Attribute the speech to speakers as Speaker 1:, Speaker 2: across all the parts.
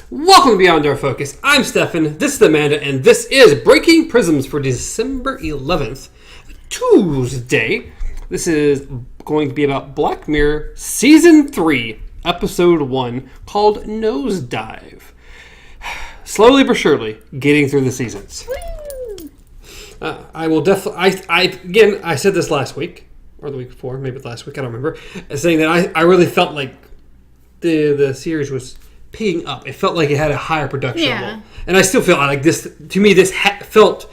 Speaker 1: Welcome to Beyond Our Focus. I'm Stefan, this is Amanda, and this is Breaking Prisms for December 11th, Tuesday. This is going to be about Black Mirror Season 3, Episode 1, called Nosedive. Slowly but surely, getting through the seasons. I will definitely... I said this last week, or the week before, maybe last week, I don't remember, saying that I really felt like the series was picking up. It felt like it had a higher production level. And I still feel like this, to me, felt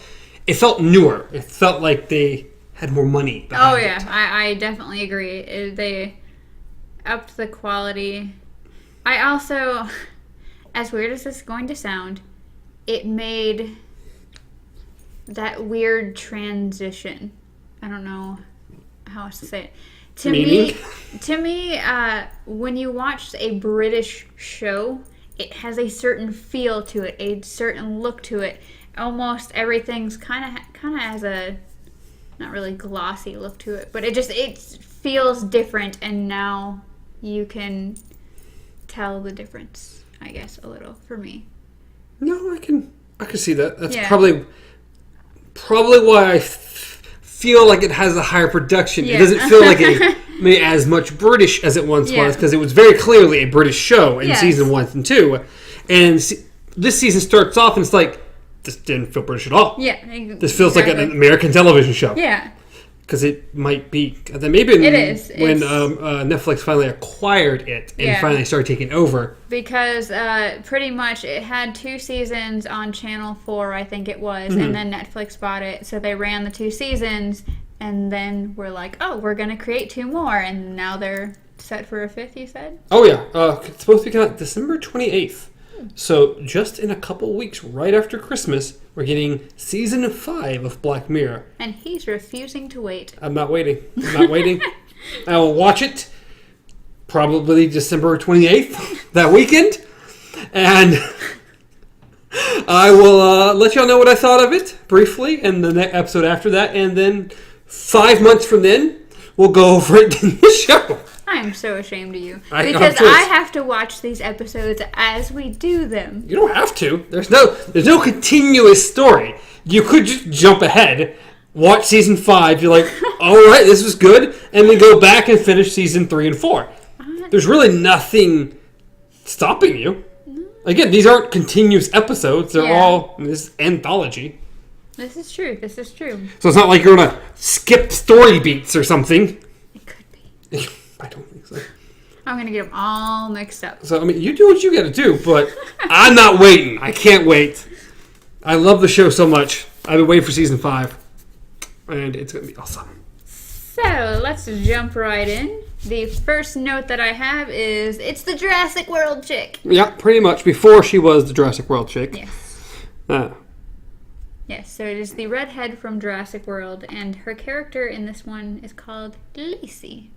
Speaker 1: newer. It felt like they had more money behind it.
Speaker 2: I definitely agree. They upped the quality. I also, as weird as this is going to sound, it made that weird transition. I don't know how else to say it. To me, when you watch a British show, it has a certain feel to it, a certain look to it. Almost everything's kind of has a not really glossy look to it, but it feels different, and now you can tell the difference, I guess, a little for me. No,
Speaker 1: I can see that. That's probably why I feel like it has a higher production. It doesn't feel like it made as much British as it once was, because it was very clearly a British show in season 1 and 2. And this season starts off and it's like, this didn't feel British at all. This feels like an American television show. Because it might be. Maybe
Speaker 2: it is.
Speaker 1: When Netflix finally acquired it and finally started taking over.
Speaker 2: Because pretty much it had 2 seasons on Channel 4, I think it was, and then Netflix bought it. So they ran the 2 seasons, and then we're like, oh, we're going to create 2 more. And now they're set for a 5th, you said?
Speaker 1: Oh, yeah. It's supposed to be out December 28th. So just in a couple weeks, right after Christmas, we're getting season 5 of Black Mirror.
Speaker 2: And he's refusing to wait.
Speaker 1: I'm not waiting. I will watch it probably December 28th, that weekend. And I will let y'all know what I thought of it briefly in the next episode after that. And then 5 months from then, we'll go over it in the show.
Speaker 2: I'm so ashamed of you. Because I have to watch these episodes as we do them.
Speaker 1: You don't have to. There's no continuous story. You could just jump ahead, watch season 5, you're like, alright, this was good, and then go back and finish season 3 and 4. There's really nothing stopping you. Again, these aren't continuous episodes. They're all this anthology.
Speaker 2: This is true.
Speaker 1: So it's not like you're going to skip story beats or something.
Speaker 2: It could be.
Speaker 1: I don't think so.
Speaker 2: I'm going to get them all mixed up.
Speaker 1: So, you do what you got to do, but I'm not waiting. I can't wait. I love the show so much. I've been waiting for season 5, and it's going to be awesome.
Speaker 2: So, let's jump right in. The first note that I have is, it's the Jurassic World chick.
Speaker 1: Yeah, pretty much. Before she was the Jurassic World chick.
Speaker 2: Yes. Yes, so it is the redhead from Jurassic World, and her character in this one is called Lacey.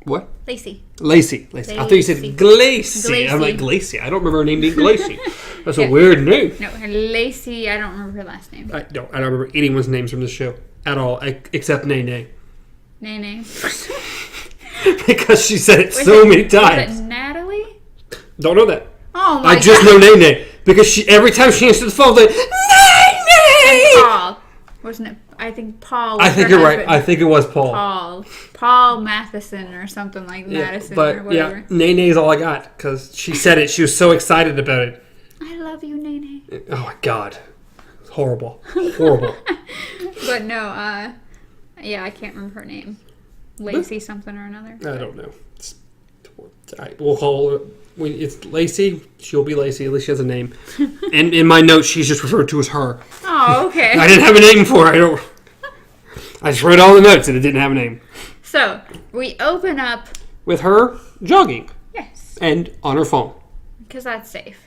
Speaker 1: What?
Speaker 2: Lacey.
Speaker 1: I thought you said Glacy. I'm like, Glacy. I don't remember her name being Glacy. That's a weird name.
Speaker 2: No, Lacey, I don't remember her last name.
Speaker 1: I don't remember anyone's names from this show at all, except Nene.
Speaker 2: Nene.
Speaker 1: Because she said it so many times.
Speaker 2: Was it Natalie?
Speaker 1: Don't know that.
Speaker 2: Oh my God.
Speaker 1: I just know Nene. Because every time she answers the phone, like, Nene!
Speaker 2: Paul. Wasn't it? I think Paul was
Speaker 1: I think
Speaker 2: her
Speaker 1: you're
Speaker 2: husband.
Speaker 1: right. I think it was Paul.
Speaker 2: Paul Matheson or something like Madison or whatever.
Speaker 1: Yeah, Nene's all I got. Because she said it. She was so excited about it.
Speaker 2: I love you, Nene.
Speaker 1: Oh my God. Horrible.
Speaker 2: But no, I can't remember her name. Lacey something or another.
Speaker 1: I don't know. We'll call her. It's Lacey. She'll be Lacey. At least she has a name. And in my notes, she's just referred to as her.
Speaker 2: Oh, okay.
Speaker 1: I didn't have a name for her. I just read all the notes and it didn't have a name.
Speaker 2: So, we open up
Speaker 1: with her jogging.
Speaker 2: Yes.
Speaker 1: And on her phone.
Speaker 2: Because that's safe.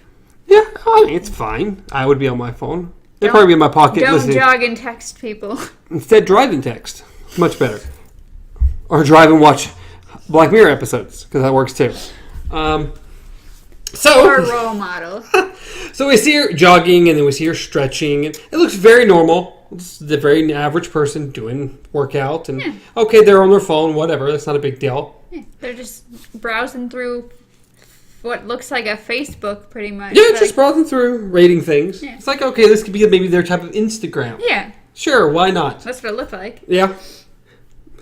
Speaker 1: Yeah, it's fine. I would be on my phone. They'd probably be in my pocket.
Speaker 2: Don't jog and text people.
Speaker 1: Instead, drive and text. Much better. Or drive and watch Black Mirror episodes, because that works too.
Speaker 2: Or role model.
Speaker 1: So we see her jogging, and then we see her stretching. And it looks very normal. It's the very average person doing workout. And okay, they're on their phone, whatever. That's not a big deal.
Speaker 2: Yeah, they're just browsing through what looks like a Facebook, pretty much.
Speaker 1: Yeah,
Speaker 2: like,
Speaker 1: just browsing through, rating things.
Speaker 2: Yeah.
Speaker 1: It's like, okay, this could be maybe their type of Instagram.
Speaker 2: Yeah,
Speaker 1: Sure, why not?
Speaker 2: that's what it looked like.
Speaker 1: Yeah.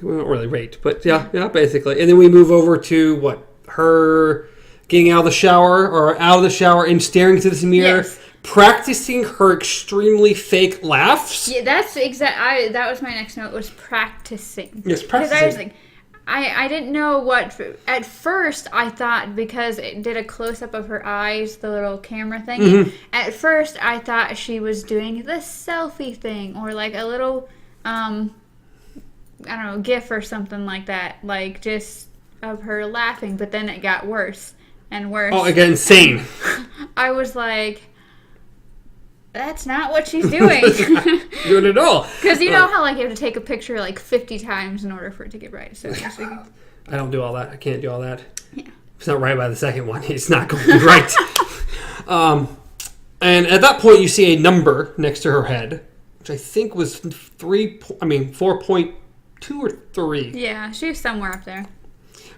Speaker 1: We don't really rate, but yeah, basically. And then we move over to, what, her getting out of the shower and staring into this mirror,
Speaker 2: Yes.
Speaker 1: practicing her extremely fake laughs.
Speaker 2: Yeah, that's that was my next note, was practicing.
Speaker 1: Yes,
Speaker 2: Because
Speaker 1: practicing.
Speaker 2: I was like, I didn't know what... At first, I thought, because it did a close-up of her eyes, the little camera thing,
Speaker 1: Mm-hmm.
Speaker 2: at first, I thought she was doing the selfie thing, or like a little, I don't know, GIF or something like that, like just of her laughing, but then it got worse and worse.
Speaker 1: Oh, again, insane.
Speaker 2: I was like, that's not what she's doing.
Speaker 1: Doing it all.
Speaker 2: Because you know how like you have to take a picture like 50 times in order for it to get right. So
Speaker 1: I don't do all that. I can't do all that.
Speaker 2: Yeah.
Speaker 1: If it's not right by the second one, it's not going to be right. And at that point, you see a number next to her head, which I think was 4.2 or 3.
Speaker 2: yeah, she was somewhere up there.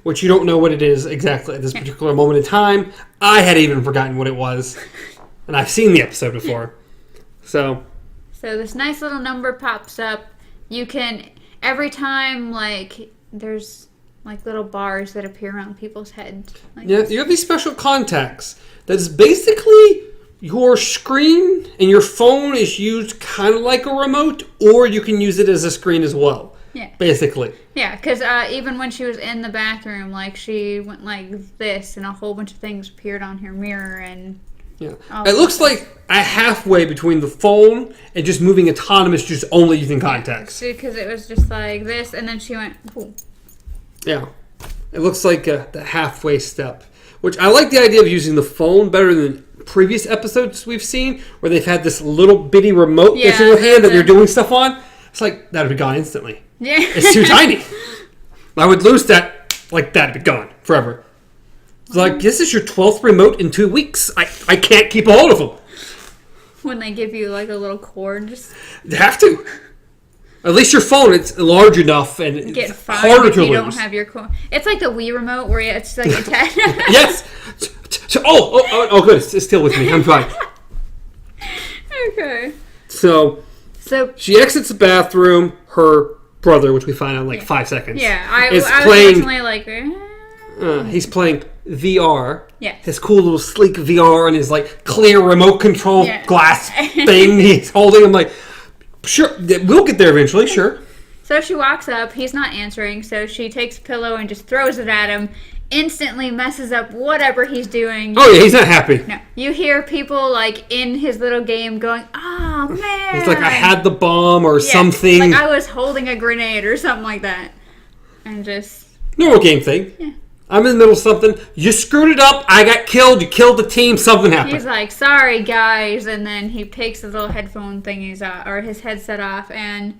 Speaker 1: Which you don't know what it is exactly at this particular moment in time. I had even forgotten what it was. And I've seen the episode before. So
Speaker 2: this nice little number pops up. You can, every time, like, there's like little bars that appear around people's heads. Like,
Speaker 1: yeah, you have these special contacts. That's basically your screen, and your phone is used kind of like a remote, or you can use it as a screen as well.
Speaker 2: Yeah.
Speaker 1: Basically.
Speaker 2: Yeah, because even when she was in the bathroom, like, she went like this, and a whole bunch of things appeared on her mirror, and...
Speaker 1: Yeah. It looks like a halfway between the phone and just moving autonomous, just only using contacts.
Speaker 2: Because it was just like this, and then she went, ooh.
Speaker 1: Yeah. It looks like the halfway step. Which I like the idea of using the phone better than previous episodes we've seen, where they've had this little bitty remote that's in your hand that they're doing stuff on. It's like, that would be gone instantly.
Speaker 2: Yeah.
Speaker 1: It's too tiny. I would lose that, like, that'd be gone forever. It's like, this is your 12th remote in 2 weeks. I can't keep a hold of them.
Speaker 2: When they give you like a little cord, just
Speaker 1: You have to. At least your phone, it's large enough and
Speaker 2: get
Speaker 1: it's
Speaker 2: fined
Speaker 1: harder
Speaker 2: if
Speaker 1: to
Speaker 2: you
Speaker 1: lose.
Speaker 2: don't have your cord. It's like the Wii remote where it's like attached.
Speaker 1: Yes. Oh, good. It's still with me. I'm fine.
Speaker 2: Okay.
Speaker 1: So she exits the bathroom. Her brother, which we find out in like 5 seconds.
Speaker 2: Yeah, I
Speaker 1: is
Speaker 2: was
Speaker 1: playing.
Speaker 2: originally like,
Speaker 1: He's playing VR.
Speaker 2: Yeah.
Speaker 1: His cool little sleek VR and his like clear remote control glass thing he's holding. I'm like, sure, we'll get there eventually. Sure.
Speaker 2: So she walks up. He's not answering. So she takes a pillow and just throws it at him. Instantly messes up whatever he's doing.
Speaker 1: Oh yeah, he's not happy.
Speaker 2: No, you hear people like in his little game going, "Oh man!"
Speaker 1: It's like I had the bomb or something.
Speaker 2: Like I was holding a grenade or something like that, and just
Speaker 1: normal game thing.
Speaker 2: Yeah.
Speaker 1: I'm in the middle of something. You screwed it up. I got killed. You killed the team. Something happened.
Speaker 2: He's like, "Sorry, guys," and then he takes his little headphone thingies off, or his headset off, and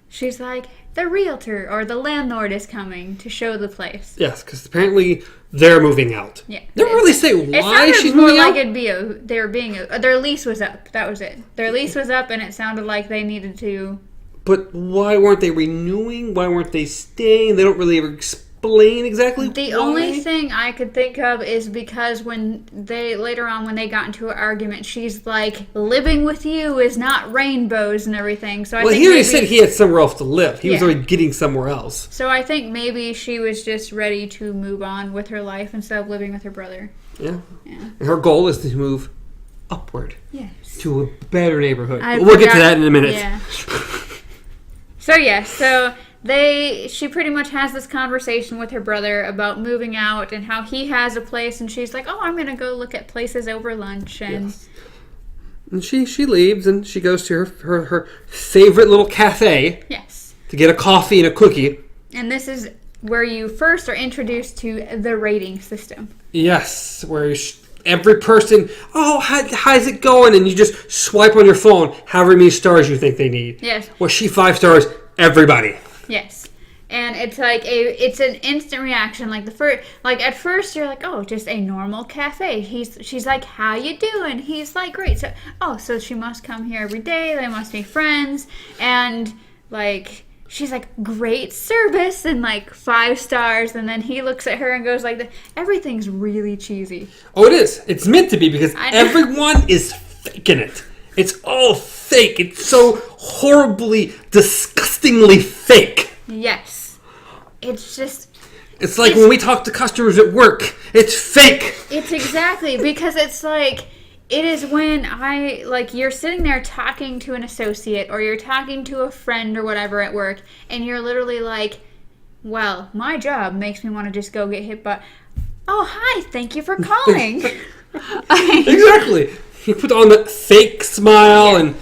Speaker 2: she's like, "The realtor or the landlord is coming to show the place."
Speaker 1: Yes, because apparently they're moving out.
Speaker 2: Yeah.
Speaker 1: They don't really say
Speaker 2: It
Speaker 1: why
Speaker 2: sounded
Speaker 1: she's
Speaker 2: more
Speaker 1: moving
Speaker 2: like
Speaker 1: out.
Speaker 2: their lease was up. That was it. Their lease was up, and it sounded like they needed to.
Speaker 1: But why weren't they renewing? Why weren't they staying? They don't really ever explain exactly
Speaker 2: The
Speaker 1: why.
Speaker 2: only thing I could think of is because when they got into an argument, she's like, "Living with you is not rainbows and everything." So I think
Speaker 1: he already said he had somewhere else to live. He was
Speaker 2: Yeah.
Speaker 1: already getting somewhere else.
Speaker 2: So I think maybe she was just ready to move on with her life instead of living with her brother.
Speaker 1: Yeah.
Speaker 2: Yeah.
Speaker 1: And her goal is to move upward
Speaker 2: Yes.
Speaker 1: to a better neighborhood.
Speaker 2: I
Speaker 1: We'll get to
Speaker 2: forgot-
Speaker 1: that in a minute.
Speaker 2: Yeah. So she pretty much has this conversation with her brother about moving out and how he has a place, and she's like, "Oh, I'm gonna go look at places over lunch." And
Speaker 1: Yes. And she leaves and she goes to her favorite little cafe
Speaker 2: yes.
Speaker 1: to get a coffee and a cookie.
Speaker 2: And this is where you first are introduced to the rating system.
Speaker 1: Yes, where every person, how's it going? And you just swipe on your phone however many stars you think they need.
Speaker 2: Yes.
Speaker 1: Well, she 5 stars, everybody.
Speaker 2: Yes. And it's like it's an instant reaction. Like at first you're like, "Oh, just a normal cafe." She's like, "How you doing?" He's like, "Great." So she must come here every day. They must be friends. And like she's like, great service, and like 5 stars. And then he looks at her and goes like, everything's really cheesy.
Speaker 1: Oh, it is. It's meant to be because everyone is faking it. It's all fake. It's so horribly, disgustingly fake.
Speaker 2: Yes. It's just...
Speaker 1: It's like when we talk to customers at work. It's fake.
Speaker 2: It's exactly, because it's like... It is when you're sitting there talking to an associate or you're talking to a friend or whatever at work, and you're literally like, well, my job makes me want to just go get hit by, oh, hi, thank you for calling.
Speaker 1: Exactly. You put on that fake smile and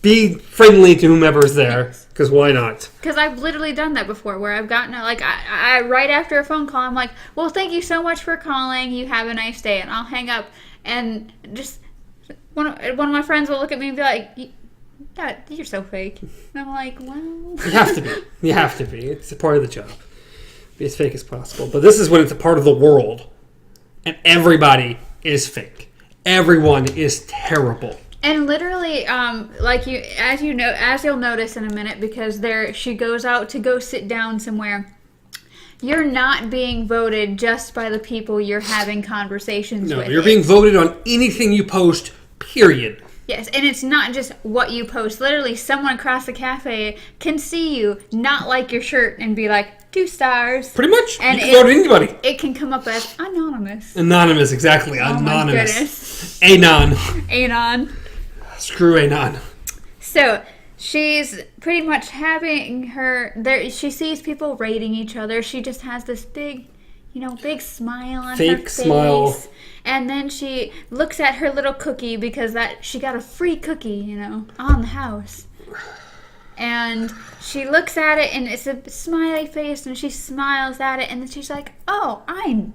Speaker 1: be friendly to whomever's there, because why not?
Speaker 2: Because I've literally done that before, where I've gotten, I right after a phone call, I'm like, well, thank you so much for calling, you have a nice day, and I'll hang up. And just one of my friends will look at me and be like, you're so fake. And I'm like, well...
Speaker 1: You have to be. You have to be. It's a part of the job. Be as fake as possible. But this is when it's a part of the world. And everybody is fake. Everyone is terrible.
Speaker 2: And literally, as you'll notice in a minute, because she goes out to go sit down somewhere... You're not being voted just by the people you're having conversations with.
Speaker 1: No, you're being voted on anything you post, period.
Speaker 2: Yes, and it's not just what you post. Literally, someone across the cafe can see you, not like your shirt, and be like, 2 stars.
Speaker 1: Pretty much.
Speaker 2: And
Speaker 1: you can vote anybody.
Speaker 2: It can come up as anonymous.
Speaker 1: Anonymous, exactly.
Speaker 2: Oh
Speaker 1: Anonymous.
Speaker 2: My goodness.
Speaker 1: Anon.
Speaker 2: Anon.
Speaker 1: Screw Anon.
Speaker 2: So... She's pretty much having she sees people rating each other. She just has this big smile on her face.
Speaker 1: Fake smile.
Speaker 2: And then she looks at her little cookie because she got a free cookie, on the house. And she looks at it and it's a smiley face and she smiles at it and then she's like, oh, I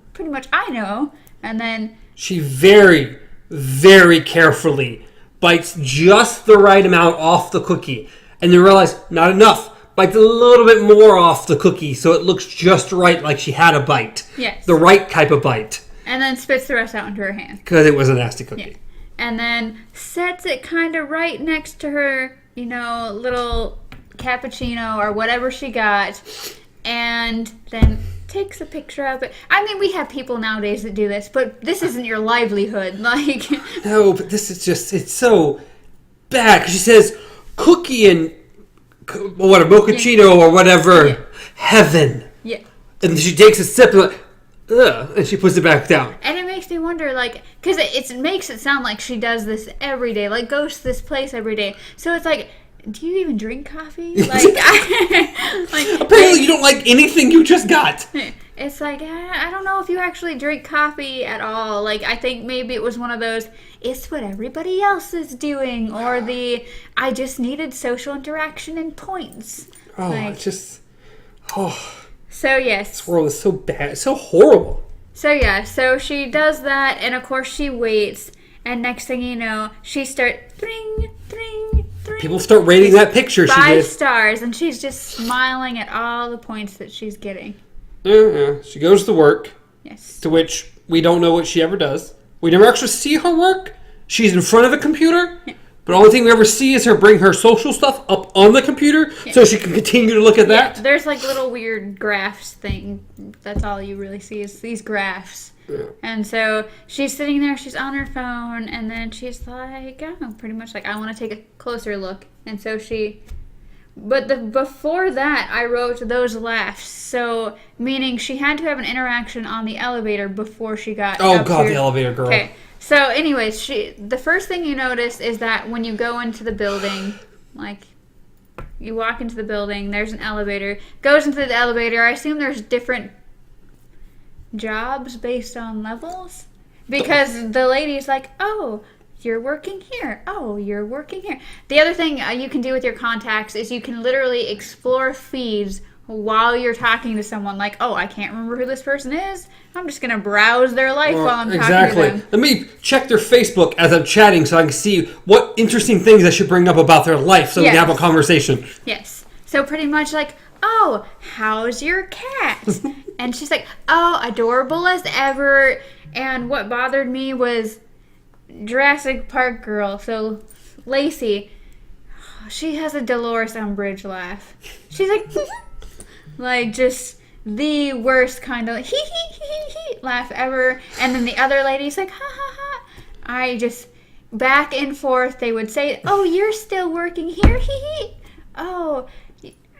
Speaker 2: know. And then
Speaker 1: she very, very carefully bites just the right amount off the cookie. And then realize, not enough. Bites a little bit more off the cookie so it looks just right, like she had a bite.
Speaker 2: Yes.
Speaker 1: The right type of bite.
Speaker 2: And then spits the rest out into her hand.
Speaker 1: Because it was a nasty cookie.
Speaker 2: Yeah. And then sets it kind of right next to her, little cappuccino or whatever she got. And then takes a picture of it. I mean, we have people nowadays that do this, but this isn't your livelihood.
Speaker 1: No, but this is just, it's so bad. Because she says, cookie and mochaccino or whatever, heaven.
Speaker 2: Yeah.
Speaker 1: And she takes a sip and like, ugh, and she puts it back down.
Speaker 2: And it makes me wonder, because it makes it sound like she does this every day, goes to this place every day. So it's like, do you even drink coffee?
Speaker 1: Apparently you don't like anything you just got.
Speaker 2: It's like, I don't know if you actually drink coffee at all. I think maybe it was one of those, it's what everybody else is doing, or I just needed social interaction and points.
Speaker 1: Oh,
Speaker 2: So, yes.
Speaker 1: This world is so bad. It's so horrible.
Speaker 2: So, yeah. So, she does that, and of course she waits, and next thing you know, she starts, tring.
Speaker 1: People start rating that picture she did.
Speaker 2: 5 stars, and she's just smiling at all the points that she's getting.
Speaker 1: Yeah. She goes to work.
Speaker 2: Yes.
Speaker 1: To which we don't know what she ever does. We never actually see her work. She's in front of a computer. Yeah. But the only thing we ever see is her bring her social stuff up on the computer so she can continue to look at that.
Speaker 2: There's little weird graphs thing. That's all you really see is these graphs. Yeah. And so she's sitting there, she's on her phone, and then she's like, pretty much I want to take a closer look. And so but before that, I wrote those laughs. So, meaning she had to have an interaction on the elevator before she got
Speaker 1: Oh, God, the elevator girl.
Speaker 2: Okay. So, anyways, the first thing you notice is that when you go into the building, you walk into the building, there's an elevator, goes into the elevator. I assume there's different jobs based on levels, because the lady's like, oh, you're working here. Oh, you're working here. The other thing you can do with your contacts is you can literally explore feeds while you're talking to someone. Oh, I can't remember who this person is. I'm just going to browse their life while I'm talking to them.
Speaker 1: Let me check their Facebook as I'm chatting so I can see what interesting things I should bring up about their life so we can have a conversation.
Speaker 2: Yes. So pretty much oh, how's your cat? And she's like, oh, adorable as ever. And what bothered me was Jurassic Park girl. So Lacey, she has a Dolores Umbridge laugh. She's like, like just the worst kind of hee hee hee hee laugh ever. And then the other lady's like, ha ha ha. I just, back and forth, they would say, oh, you're still working here, hee hee. Oh,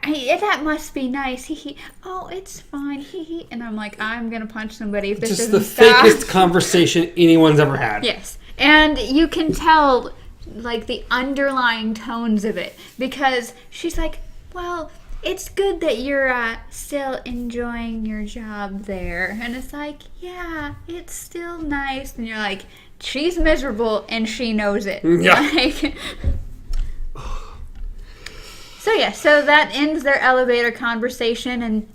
Speaker 2: that must be nice, hee hee. Oh, it's fine, hee hee. And I'm like, I'm gonna punch somebody if this
Speaker 1: just
Speaker 2: doesn't
Speaker 1: the
Speaker 2: stop.
Speaker 1: fakest conversation anyone's ever had.
Speaker 2: Yes, and you can tell like the underlying tones of it, because she's like, well, it's good that you're still enjoying your job there. And it's like, yeah, it's still nice. And you're like, she's miserable and she knows it.
Speaker 1: Yeah.
Speaker 2: Like, so that ends their elevator conversation, and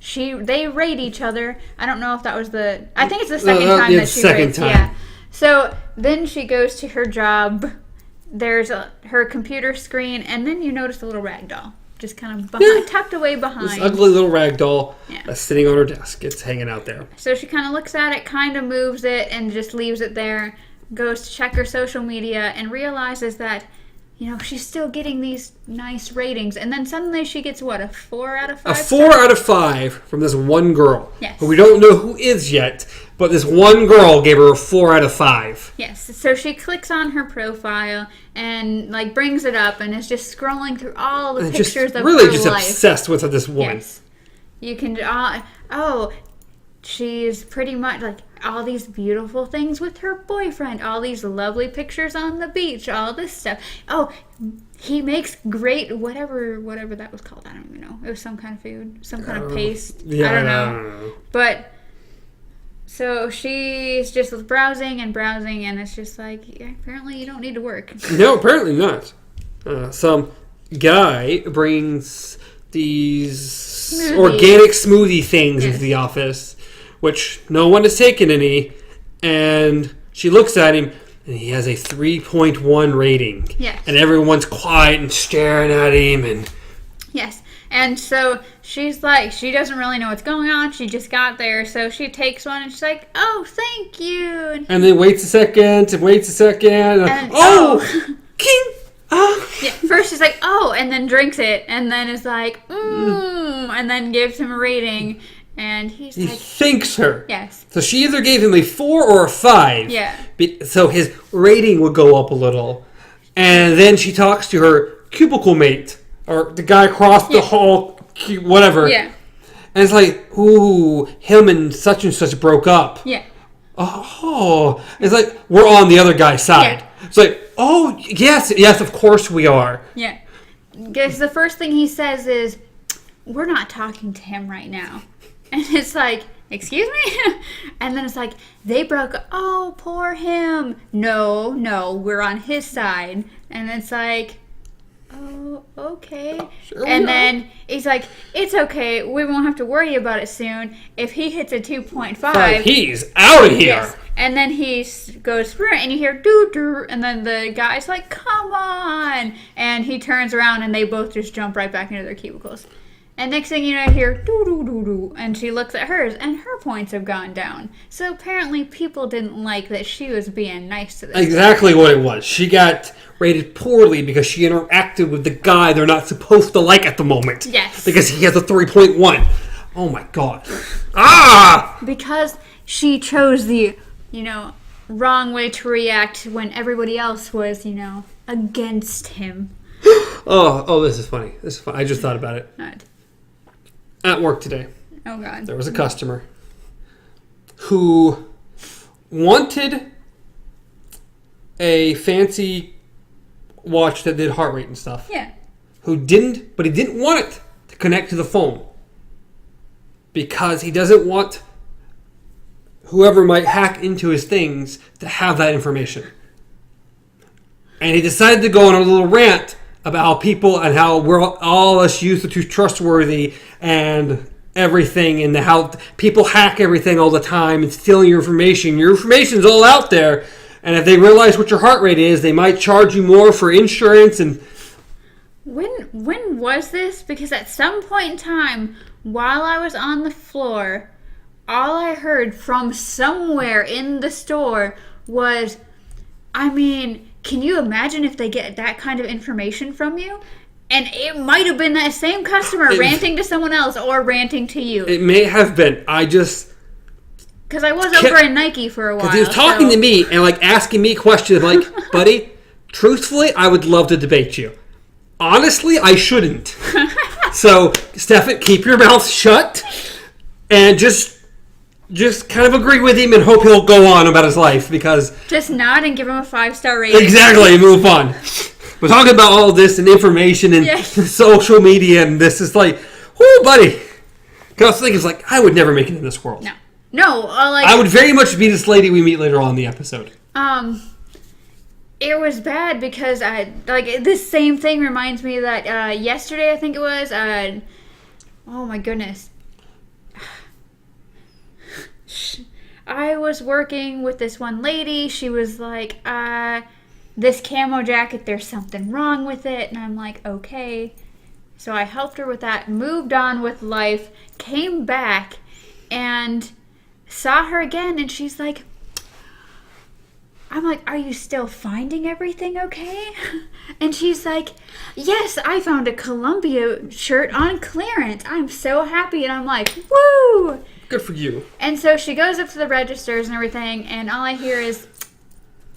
Speaker 2: they rate each other. I don't know if that was I think it's the second time that she rates.
Speaker 1: Time.
Speaker 2: Yeah. So then she goes to her job. There's her computer screen, and then you notice a little rag doll just kind of tucked away behind.
Speaker 1: This ugly little rag doll sitting on her desk. It's hanging out there.
Speaker 2: So she kind of looks at it, kind of moves it, and just leaves it there. Goes to check her social media and realizes that, she's still getting these nice ratings. And then suddenly she gets, what, a 4 out of 5?
Speaker 1: A 4 out of 5 from this one girl.
Speaker 2: Yes.
Speaker 1: Who we don't know who is yet, but this one girl gave her a 4 out of 5.
Speaker 2: Yes. So she clicks on her profile and, brings it up and is just scrolling through all the pictures of
Speaker 1: really
Speaker 2: her
Speaker 1: just
Speaker 2: life.
Speaker 1: obsessed with this woman.
Speaker 2: Yes. You can, she's pretty much, all these beautiful things with her boyfriend, all these lovely pictures on the beach, all this stuff. Oh, he makes great whatever that was called. I don't even know. It was some kind of food, some kind of paste.
Speaker 1: Yeah,
Speaker 2: I don't know. But so she's just browsing, and it's just apparently you don't need to work.
Speaker 1: No, apparently not. Some guy brings these organic smoothie things into the office, which no one has taken any, and she looks at him, and he has a 3.1 rating.
Speaker 2: Yes.
Speaker 1: And everyone's quiet and staring at him, and...
Speaker 2: Yes. And so she's like, she doesn't really know what's going on. She just got there, so she takes one, and she's like, oh, thank you.
Speaker 1: And then waits a second, and king!
Speaker 2: Yeah, first she's like, oh, and then drinks it, and then is like, and then gives him a rating. And he
Speaker 1: thanks her.
Speaker 2: Yes.
Speaker 1: So she either gave him a 4 or a 5.
Speaker 2: Yeah.
Speaker 1: So his rating would go up a little. And then she talks to her cubicle mate, or the guy across the hall, whatever.
Speaker 2: Yeah.
Speaker 1: And it's like, ooh, him and such broke up.
Speaker 2: Yeah.
Speaker 1: Oh. It's like, we're on the other guy's side. Yeah. It's like, oh, yes, of course we are.
Speaker 2: Yeah. Because the first thing he says is, we're not talking to him right now. And it's like, excuse me? And then it's like, they broke up. Oh, poor him. No, we're on his side. And it's like, oh, okay. Sure and then he's like, it's okay. We won't have to worry about it soon. If he hits a 2.5.
Speaker 1: He's out of here.
Speaker 2: Yes. And then he goes through it, and you hear doo-doo. And then the guy's like, come on. And he turns around, and they both just jump right back into their cubicles. And next thing you know, I hear doo-doo-doo-doo. And she looks at hers, and her points have gone down. So apparently people didn't like that she was being nice to this.
Speaker 1: Exactly what it was. She got rated poorly because she interacted with the guy they're not supposed to like at the moment.
Speaker 2: Yes.
Speaker 1: Because he has a 3.1. Oh my god.
Speaker 2: Because she chose the, wrong way to react when everybody else was, against him.
Speaker 1: Oh, this is funny. I just thought about it.
Speaker 2: Right.
Speaker 1: At work today.
Speaker 2: Oh, God.
Speaker 1: There was a customer who wanted a fancy watch that did heart rate and stuff.
Speaker 2: Yeah.
Speaker 1: But he didn't want it to connect to the phone. Because he doesn't want whoever might hack into his things to have that information. And he decided to go on a little rant about how people and how we're all us youth are too trustworthy and everything, and how people hack everything all the time and stealing your information. Your information's all out there, and if they realize what your heart rate is, they might charge you more for insurance. And
Speaker 2: when was this? Because at some point in time, while I was on the floor, all I heard from somewhere in the store was, can you imagine if they get that kind of information from you? And it might have been that same customer ranting to someone else or ranting to you.
Speaker 1: It may have been. I just...
Speaker 2: Because I was over at Nike for a while.
Speaker 1: Because he was talking to me and like asking me questions. Like, buddy, truthfully, I would love to debate you. Honestly, I shouldn't. So, Stefan, keep your mouth shut and just kind of agree with him and hope he'll go on about his life because...
Speaker 2: Just nod and give him a 5-star rating.
Speaker 1: Exactly, move on. We're talking about all this and information and social media and this is like, whoo, buddy. Because I was thinking, it's like, I would never make it in this world.
Speaker 2: No, like...
Speaker 1: I would very much be this lady we meet later on in the episode.
Speaker 2: It was bad because this same thing reminds me that yesterday, I think it was, oh my goodness. I was working with this one lady. She was like, this camo jacket, there's something wrong with it. And I'm like, okay. So I helped her with that, moved on with life, came back, and saw her again. And she's like, I'm like, are you still finding everything okay? And she's like, yes, I found a Columbia shirt on clearance. I'm so happy. And I'm like, woo!
Speaker 1: Good for you.
Speaker 2: And so she goes up to the registers and everything, and all I hear is,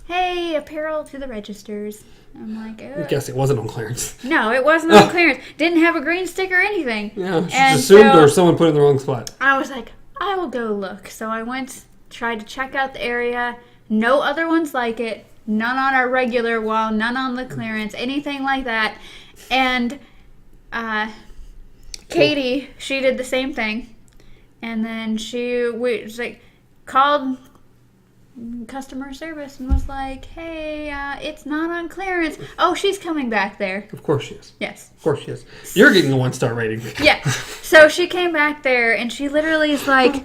Speaker 2: hey, apparel to the registers. I'm like, oh.
Speaker 1: I guess it wasn't on clearance.
Speaker 2: No, it wasn't on clearance. Didn't have a green stick or anything.
Speaker 1: Yeah, she just assumed or someone put it in the wrong spot.
Speaker 2: I was like, I will go look. So I went, tried to check out the area. No other ones like it. None on our regular wall. None on the clearance. Anything like that. And Katie, she did the same thing. And then she was like, called customer service and was like, hey, it's not on clearance. Oh, she's coming back there.
Speaker 1: Of course she is.
Speaker 2: Yes.
Speaker 1: Of course she is. You're getting a 1-star rating.
Speaker 2: Yeah. So she came back there and she literally is like,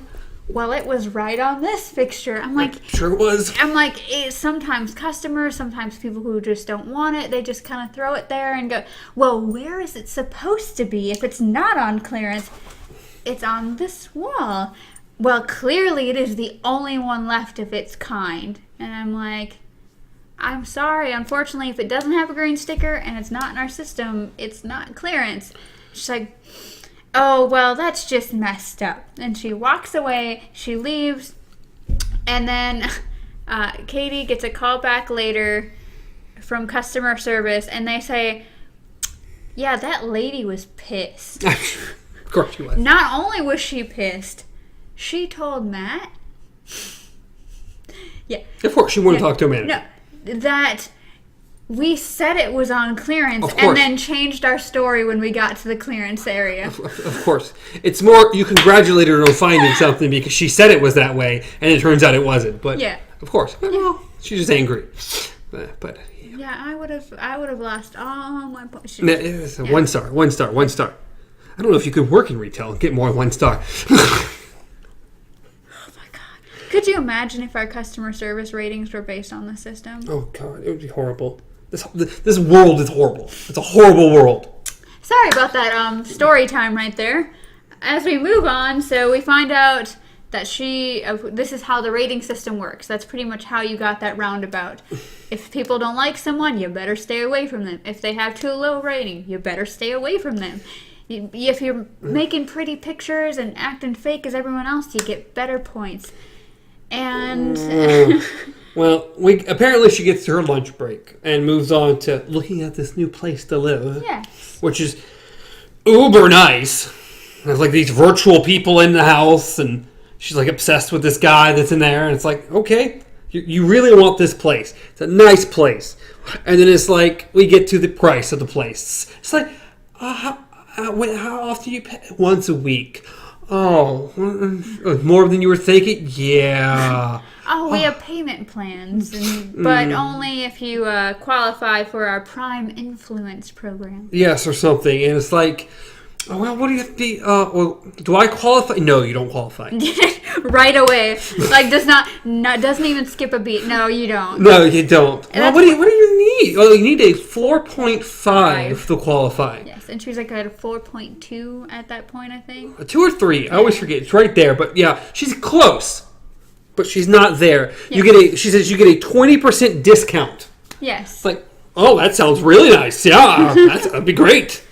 Speaker 2: well, it was right on this fixture. I'm like,
Speaker 1: sure it was.
Speaker 2: I'm like, sometimes customers, sometimes people who just don't want it, they just kind of throw it there and go, well, where is it supposed to be if it's not on clearance? It's on this wall. Well, clearly it is the only one left of its kind. And I'm like, I'm sorry. Unfortunately, if it doesn't have a green sticker and it's not in our system, it's not clearance. She's like, oh, well, that's just messed up. And she walks away. She leaves. And then Katie gets a call back later from customer service. And they say, yeah, that lady was pissed.
Speaker 1: Of course she was.
Speaker 2: Not only was she pissed, she told Matt. Yeah.
Speaker 1: Of course, she wouldn't talk to a manager.
Speaker 2: No, that we said it was on clearance and then changed our story when we got to the clearance area.
Speaker 1: Of course. It's more, you congratulate her on finding something because she said it was that way, and it turns out it wasn't. But,
Speaker 2: yeah.
Speaker 1: Of course. Well, she's just angry. But
Speaker 2: yeah, I would have lost all my points.
Speaker 1: It's a 1-star, 1-star, 1-star. I don't know if you could work in retail and get more than 1-star.
Speaker 2: Oh my god! Could you imagine if our customer service ratings were based on the system?
Speaker 1: Oh god, it would be horrible. This world is horrible. It's a horrible world.
Speaker 2: Sorry about that story time right there. As we move on, so we find out that this is how the rating system works. That's pretty much how you got that roundabout. If people don't like someone, you better stay away from them. If they have too low rating, you better stay away from them. If you're making pretty pictures and acting fake as everyone else, you get better points. And
Speaker 1: well, apparently she gets to her lunch break and moves on to looking at this new place to live.
Speaker 2: Yes.
Speaker 1: Which is uber nice. There's like these virtual people in the house, and she's like obsessed with this guy that's in there. And it's like, okay, you really want this place. It's a nice place. And then it's like, we get to the price of the place. It's like, how often do you pay? Once a week. Oh, more than you were thinking? Yeah.
Speaker 2: Oh, we have payment plans, but only if you qualify for our Prime Influence program.
Speaker 1: Yes, or something. And it's like, oh, well, what do you have to be? Well, do I qualify? No, you don't qualify.
Speaker 2: Right away. Like, doesn't even skip a beat. No, you don't.
Speaker 1: No, you don't. Well, what do you need? Oh, you need a 4.5 to qualify.
Speaker 2: Yes, and she was like at a 4.2 at that point, I think.
Speaker 1: A 2 or 3. I always forget. It's right there. But yeah, she's close. But she's not there. Yeah. She says you get a 20% discount.
Speaker 2: Yes.
Speaker 1: It's like, Oh, that sounds really nice. Yeah, that'd be great.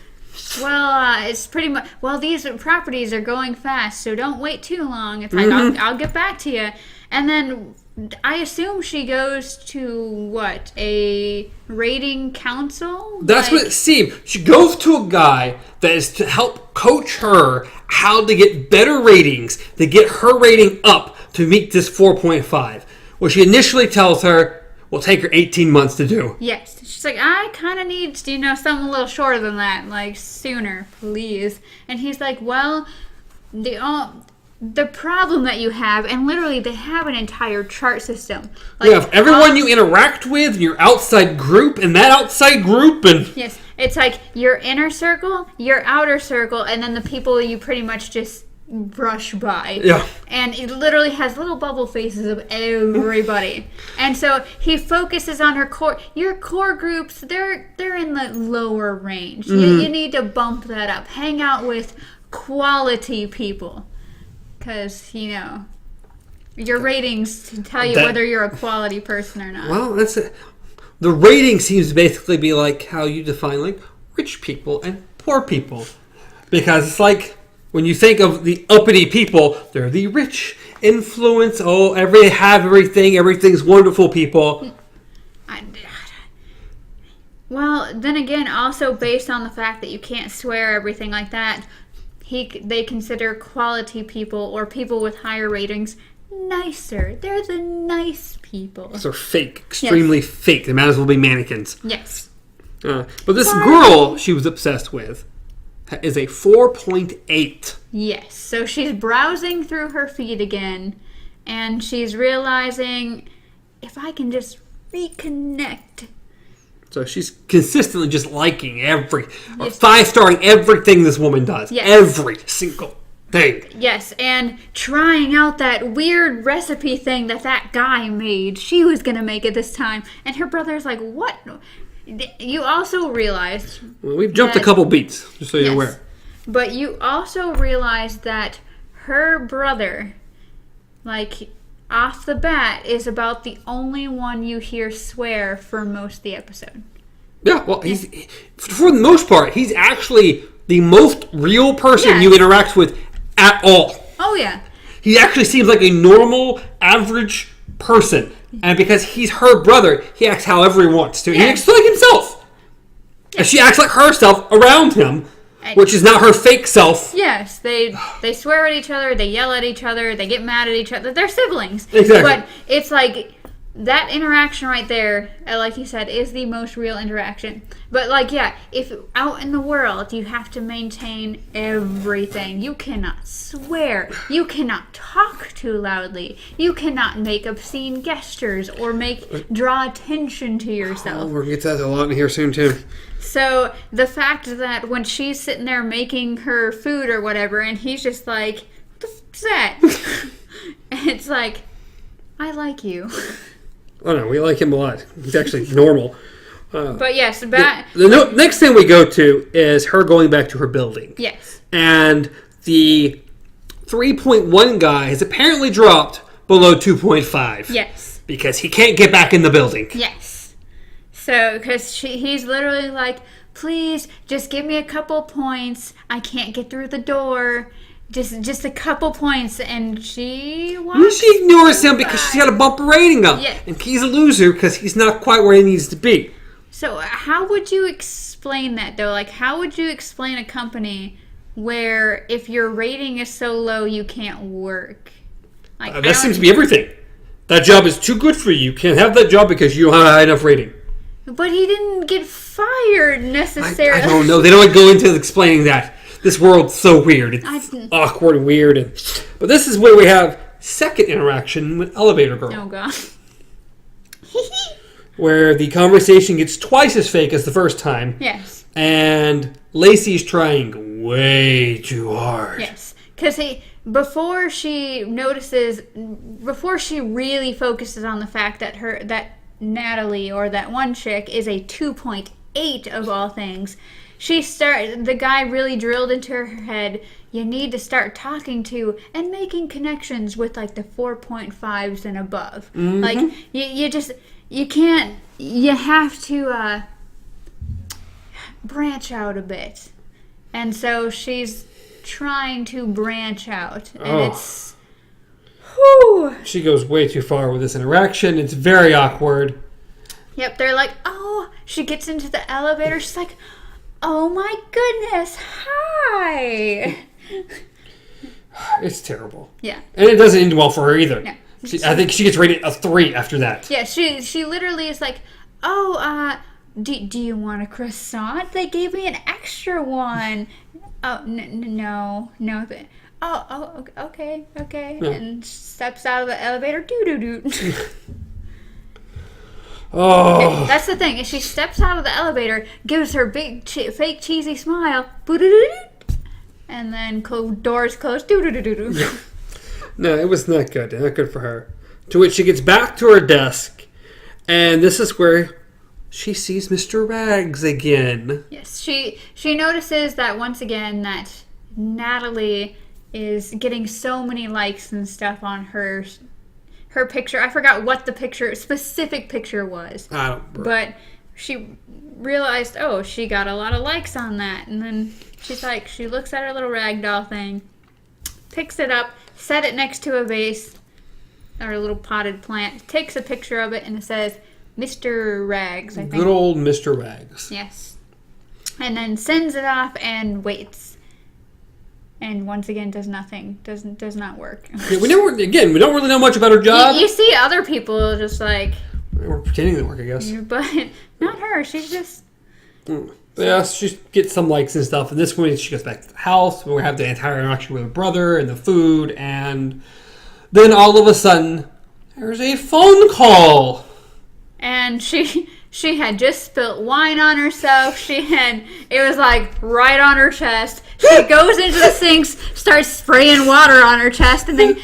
Speaker 2: Well, it's pretty much... Well, these properties are going fast, so don't wait too long. It's like, I'll get back to you. And then I assume she goes to, what, a rating council?
Speaker 1: That's what it seemed. She goes to a guy that is to help coach her how to get better ratings, to get her rating up to meet this 4.5. Well, she initially tells her, will take her 18 months to do.
Speaker 2: Yes. She's like, I kind of need, something a little shorter than that. Like, sooner, please. And he's like, well, the problem that you have, and literally they have an entire chart system. Like,
Speaker 1: you have everyone you interact with, your outside group, and that outside group, and...
Speaker 2: Yes. It's like your inner circle, your outer circle, and then the people you pretty much just brush by.
Speaker 1: Yeah.
Speaker 2: And it literally has little bubble faces of everybody. And so he focuses on your core groups, they're in the lower range. You need to bump that up. Hang out with quality people. Because, your ratings tell you whether you're a quality person or not.
Speaker 1: Well, that's it. The rating seems to basically be like how you define like rich people and poor people. Because it's like when you think of the uppity people, they're the rich, influence, everything's wonderful people.
Speaker 2: Well, then again, also based on the fact that you can't swear, everything like that, they consider quality people or people with higher ratings nicer. They're the nice people.
Speaker 1: They're fake, extremely fake. They might as well be mannequins.
Speaker 2: Yes.
Speaker 1: But this girl she was obsessed with is a 4.8.
Speaker 2: Yes. So she's browsing through her feed again, and she's realizing, if I can just reconnect.
Speaker 1: So she's consistently just liking or 5-starring everything this woman does.
Speaker 2: Yes.
Speaker 1: Every single thing.
Speaker 2: Yes, and trying out that weird recipe thing that guy made. She was going to make it this time. And her brother's like, what? You also realize...
Speaker 1: Well, we've jumped a couple beats, just so you're aware.
Speaker 2: But you also realize that her brother, like, off the bat, is about the only one you hear swear for most of the episode.
Speaker 1: Yeah, well, for the most part, he's actually the most real person you interact with at all.
Speaker 2: Oh, yeah.
Speaker 1: He actually seems like a normal, average person. And because he's her brother, he acts however he wants to. He acts like himself. And she acts like herself around him, which is not her fake self.
Speaker 2: Yes, they swear at each other, they yell at each other, they get mad at each other. They're siblings.
Speaker 1: Exactly.
Speaker 2: But it's like, that interaction right there, like you said, is the most real interaction. But if out in the world you have to maintain everything. You cannot swear. You cannot talk too loudly. You cannot make obscene gestures or draw attention to yourself.
Speaker 1: Oh, we're going to get to that a lot in here soon, too.
Speaker 2: So the fact that when she's sitting there making her food or whatever, and he's just like, what the f*** is that? It's like, I like you.
Speaker 1: Oh, no, we like him a lot. He's actually normal.
Speaker 2: But yes,
Speaker 1: the next thing we go to is her going back to her building.
Speaker 2: Yes.
Speaker 1: And the 3.1 guy has apparently dropped below 2.5.
Speaker 2: Yes.
Speaker 1: Because he can't get back in the building.
Speaker 2: Yes. So, because he's literally like, please, just give me a couple points. I can't get through the door. Just a couple points, and she walks.
Speaker 1: She ignores him because she's got to bump her rating up.
Speaker 2: Yeah.
Speaker 1: And he's a loser because he's not quite where he needs to be.
Speaker 2: So how would you explain that, though? Like, how would you explain a company where if your rating is so low, you can't work? Like
Speaker 1: that seems to be everything. That job is too good for you. You can't have that job because you don't have high enough rating.
Speaker 2: But he didn't get fired necessarily.
Speaker 1: I don't know. They don't go into explaining that. This world's so weird. It's awkward and weird. But this is where we have second interaction with Elevator Girl.
Speaker 2: Oh, God.
Speaker 1: Where the conversation gets twice as fake as the first time.
Speaker 2: Yes.
Speaker 1: And Lacey's trying way too hard.
Speaker 2: Yes. Because before she really focuses on the fact that Natalie, or that one chick, is a 2.8 of all things, the guy really drilled into her head, you need to start talking to and making connections with like the 4.5s and above. Mm-hmm. Like you have to branch out a bit. And so she's trying to branch out. And it's... Whew.
Speaker 1: She goes way too far with this interaction. It's very awkward.
Speaker 2: Yep, they're like, oh, she gets into the elevator. She's like, oh my goodness, hi.
Speaker 1: It's terrible.
Speaker 2: Yeah.
Speaker 1: And it doesn't end well for her either.
Speaker 2: No.
Speaker 1: I think she gets rated a 3 after that.
Speaker 2: Yeah, she literally is like, oh, do you want a croissant? They gave me an extra one. Oh, no. Oh, okay.
Speaker 1: Yeah.
Speaker 2: And steps out of the elevator. Doo-doo-doo.
Speaker 1: Oh.
Speaker 2: That's the thing. Is she steps out of the elevator, gives her big fake cheesy smile, and then doors close. Doo-doo-doo-doo.
Speaker 1: No, it was not good. Not good for her. To which she gets back to her desk, and this is where she sees Mr. Rags again.
Speaker 2: Yes, she notices that once again that Natalie is getting so many likes and stuff on her picture. I forgot what the specific picture was.
Speaker 1: I don't remember.
Speaker 2: But she realized, oh, she got a lot of likes on that. And then she's like, she looks at her little ragdoll thing, picks it up, set it next to a vase, or a little potted plant, takes a picture of it, and it says, Mr. Rags, I think.
Speaker 1: Good old Mr. Rags.
Speaker 2: Yes. And then sends it off and waits. And once again, does nothing. Does not work.
Speaker 1: Yeah, we don't really know much about her job.
Speaker 2: You see other people just like...
Speaker 1: We're pretending to work, I guess.
Speaker 2: But not her. She's just...
Speaker 1: Yeah, she gets some likes and stuff. And this one, she goes back to the house. We have the entire interaction with her brother and the food. And then all of a sudden, there's a phone call.
Speaker 2: And she had just spilt wine on herself. It was like right on her chest. She goes into the sinks, starts spraying water on her chest, and then do.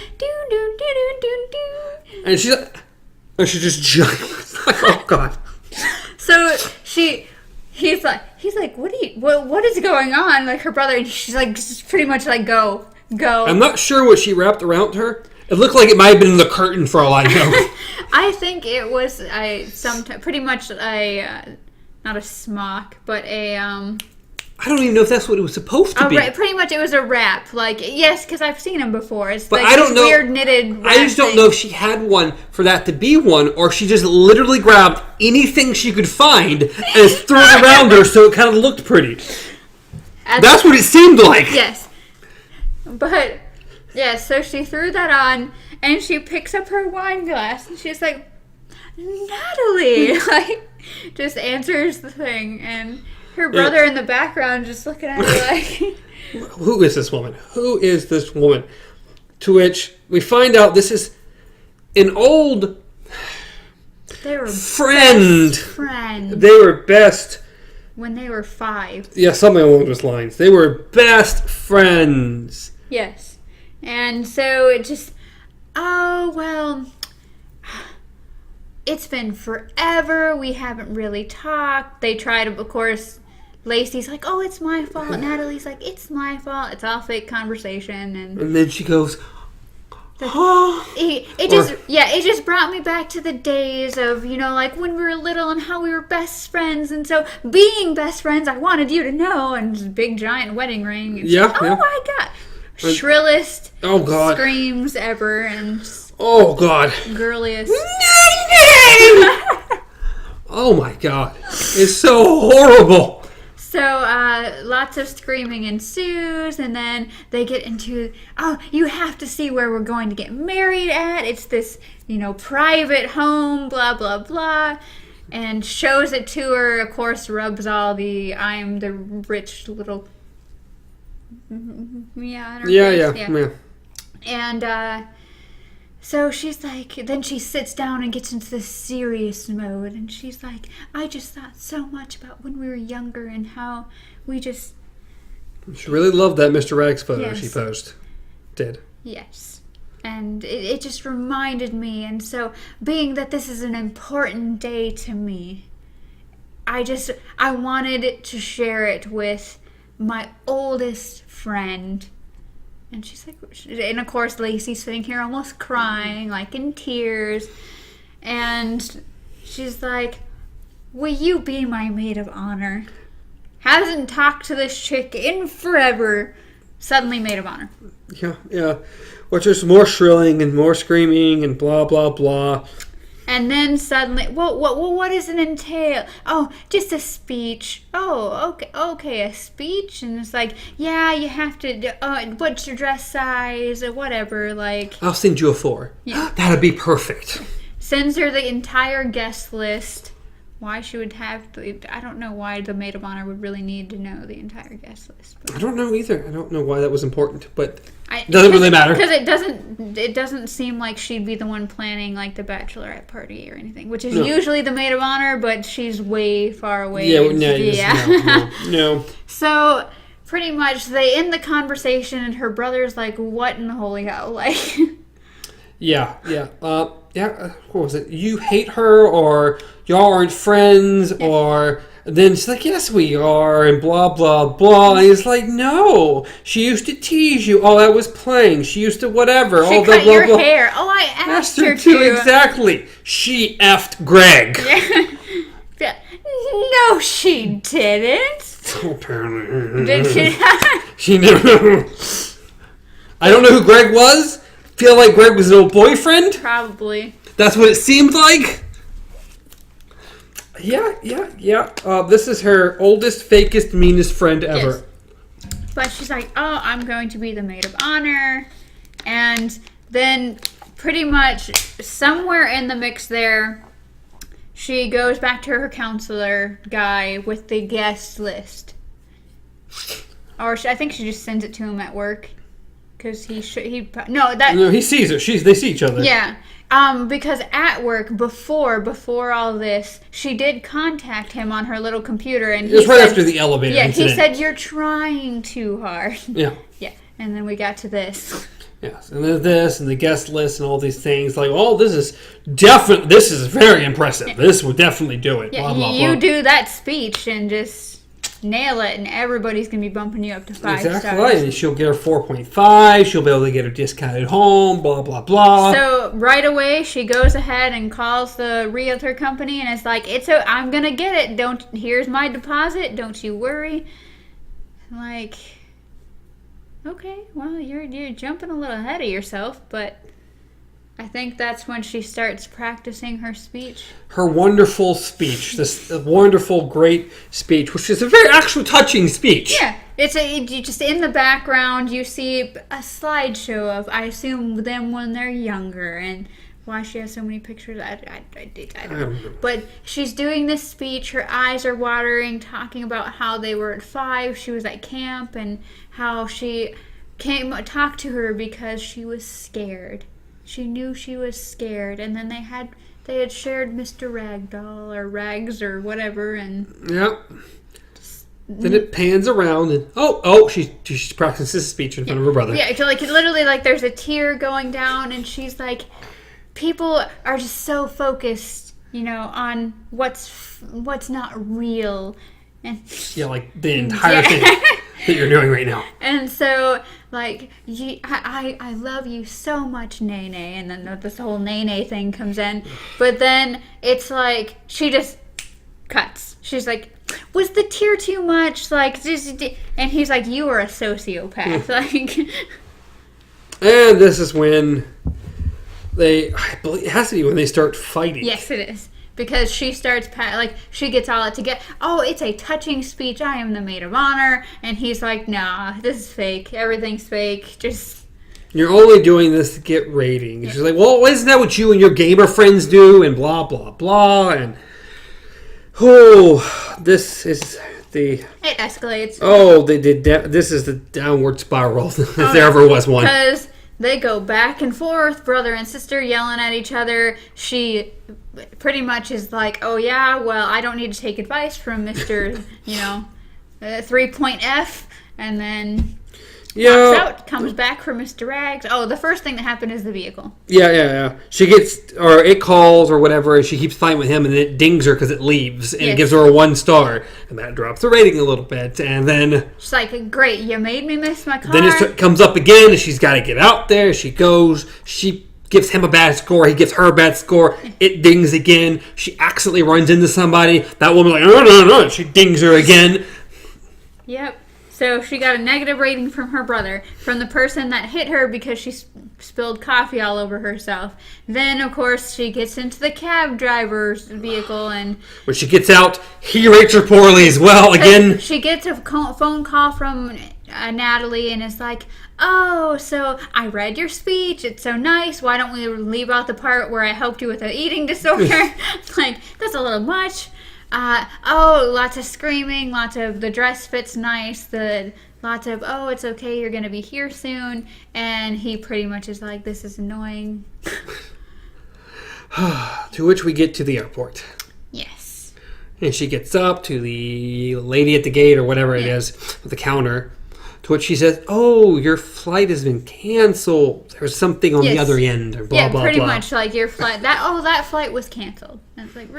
Speaker 1: And she's just giant. Oh God.
Speaker 2: So he's like, what is going on? Like her brother, and she's like, just pretty much like, go.
Speaker 1: I'm not sure what she wrapped around her. It looked like it might have been the curtain for all I know.
Speaker 2: I think it was pretty much not a smock, but a
Speaker 1: I don't even know if that's what it was supposed to be.
Speaker 2: Pretty much, it was a wrap. Like, yes, because I've seen them before. It's
Speaker 1: but
Speaker 2: like
Speaker 1: I don't know.
Speaker 2: Weird knitted.
Speaker 1: I just don't know if she had one for that to be one, or she just literally grabbed anything she could find and threw it around her so it kind of looked pretty. That's what it seemed like.
Speaker 2: Yes, but yeah. So she threw that on, and she picks up her wine glass, and she's like, "Natalie," like, just answers the thing, and. Her brother in the background just looking at her like...
Speaker 1: Who is this woman? Who is this woman? To which we find out this is an old friend. They were best...
Speaker 2: When they were 5.
Speaker 1: Yeah, something along those lines. They were best friends.
Speaker 2: Yes. And so it just... Oh, well... It's been forever. We haven't really talked. They try to, of course... Lacey's like, oh, it's my fault. Natalie's like, it's my fault. It's all fake conversation. And
Speaker 1: then she goes,
Speaker 2: it just brought me back to the days of, like when we were little and how we were best friends. And so being best friends, I wanted you to know. And this big giant wedding ring. And my God. Shrillest screams ever. And
Speaker 1: oh, God.
Speaker 2: Girliest.
Speaker 1: Oh, my God. It's so horrible.
Speaker 2: So, lots of screaming ensues, and then they get into, oh, you have to see where we're going to get married at. It's this, private home, blah, blah, blah. And shows it to her, of course, rubs all the, I'm the rich little,
Speaker 1: yeah.
Speaker 2: And, so she's like, then she sits down and gets into this serious mode, and she's like, I just thought so much about when we were younger and how we just...
Speaker 1: She really loved that Mr. Rags photo she posted. Did.
Speaker 2: Yes. And it just reminded me, and so being that this is an important day to me, I wanted to share it with my oldest friend. And she's like, and of course Lacey's sitting here almost crying, like in tears. And she's like, will you be my maid of honor? hasn't talked to this chick in forever, suddenly maid of honor.
Speaker 1: Yeah. Which is more shrilling and more screaming and blah, blah, blah.
Speaker 2: And then suddenly, what does it entail? Oh, just a speech. Oh, okay, a speech? And it's like, yeah, you have to, what's your dress size, or whatever, like.
Speaker 1: I'll send you a 4.
Speaker 2: Yeah.
Speaker 1: That'd be perfect.
Speaker 2: Sends her the entire guest list. Why she would have, I don't know why the maid of honor would really need to know the entire guest list. But.
Speaker 1: I don't know either. I don't know why that was important, but it doesn't really matter.
Speaker 2: Because it doesn't seem like she'd be the one planning like the bachelorette party or anything, which is usually the maid of honor, but she's way far away.
Speaker 1: No.
Speaker 2: So pretty much they end the conversation and her brother's like, what in the holy hell? Like.
Speaker 1: Yeah. What was it? You hate her, or y'all aren't friends, or then she's like, yes, we are, and blah, blah, blah. And he's like, no, she used to tease you. Oh, that was playing. She used to whatever.
Speaker 2: She cut your hair. Oh, I asked her to.
Speaker 1: Exactly. She effed Greg.
Speaker 2: Yeah. No, she didn't.
Speaker 1: Apparently.
Speaker 2: Did she?
Speaker 1: She never. I don't know who Greg was. Feel like Greg was an old boyfriend?
Speaker 2: Probably.
Speaker 1: That's what it seemed like? Yeah. This is her oldest, fakest, meanest friend ever.
Speaker 2: Yes. But she's like, oh, I'm going to be the maid of honor. And then pretty much somewhere in the mix there, she goes back to her counselor guy with the guest list. Or I think she just sends it to him at work. Because he sees her. They see each other. Yeah. Because at work, before all this, she did contact him on her little computer, and
Speaker 1: it was right after the elevator incident.
Speaker 2: He said, you're trying too hard.
Speaker 1: Yeah.
Speaker 2: Yeah. And then we got to this.
Speaker 1: Yes. And there's this, and the guest list, and all these things. Like, oh, this is very impressive. Yeah. This would definitely do it.
Speaker 2: Yeah,
Speaker 1: blah, blah,
Speaker 2: you
Speaker 1: blah.
Speaker 2: do that speech and just nail it, and everybody's going to be bumping you up to 5 stars.
Speaker 1: Exactly right. And she'll get her 4.5. She'll be able to get her discounted home, blah, blah, blah.
Speaker 2: So right away, she goes ahead and calls the realtor company, and it's like, I'm going to get it. Here's my deposit. Don't you worry. Like, okay, well, you're jumping a little ahead of yourself, but I think that's when she starts practicing her speech.
Speaker 1: Her wonderful speech, this wonderful, great speech, which is a very actual touching speech.
Speaker 2: Yeah, you just in the background you see a slideshow of, I assume, them when they're younger, and why she has so many pictures, I don't know. But she's doing this speech, her eyes are watering, talking about how they were at 5, she was at camp, and how she talked to her because she was scared. She knew she was scared, and then they had shared Mr. Ragdoll or Rags or whatever, and
Speaker 1: then it pans around, and she practices speech in front of her brother.
Speaker 2: Yeah, like literally, like there's a tear going down, and she's like, people are just so focused, on what's not real, and
Speaker 1: like the entire thing that you're doing right now.
Speaker 2: And so, like, I love you so much, Nene. And then this whole Nene thing comes in. But then it's like, she just cuts. She's like, was the tear too much? Like, and he's like, you are a sociopath. Like,
Speaker 1: and this is when I believe it has to be when they start fighting.
Speaker 2: Yes, it is. Because she starts, she gets all it together. Oh, it's a touching speech. I am the maid of honor. And he's like, nah, this is fake. Everything's fake. Just...
Speaker 1: You're only doing this to get ratings. Yeah. She's like, well, isn't that what you and your gamer friends do? And blah, blah, blah. And, this is the...
Speaker 2: It escalates.
Speaker 1: Oh, this is the downward spiral if there ever was one.
Speaker 2: Because they go back and forth, brother and sister yelling at each other. She... pretty much is like, oh yeah, well, I don't need to take advice from Mr. 3-point F, and then walks out, comes back for Mr. Rags. Oh, the first thing that happened is the vehicle.
Speaker 1: Yeah. She gets, or it calls or whatever, and she keeps fighting with him, and it dings her because it leaves, and it gives her a 1 star, and that drops the rating a little bit, and then...
Speaker 2: She's like, great, you made me miss my car.
Speaker 1: Then it comes up again, and she's got to get out there. She goes, she gives him a bad score. He gives her a bad score. It dings again. She accidentally runs into somebody. That woman's like, no. She dings her again.
Speaker 2: Yep. So she got a negative rating from her brother, from the person that hit her because she spilled coffee all over herself. Then, of course, she gets into the cab driver's vehicle and...
Speaker 1: When she gets out, he rates her poorly as well, again.
Speaker 2: She gets a phone call from Natalie and is like, oh, so I read your speech. It's so nice. Why don't we leave out the part where I helped you with an eating disorder? Like, that's a little much. Lots of screaming, lots of the dress fits nice, lots of, oh, it's okay, you're going to be here soon. And he pretty much is like, this is annoying.
Speaker 1: To which we get to the airport.
Speaker 2: Yes.
Speaker 1: And she gets up to the lady at the gate or whatever it is, at the counter. To which she says, oh, your flight has been canceled. There's something on the other end. Or blah, blah, blah.
Speaker 2: Yeah, pretty much like your flight. That flight was canceled. And it's like,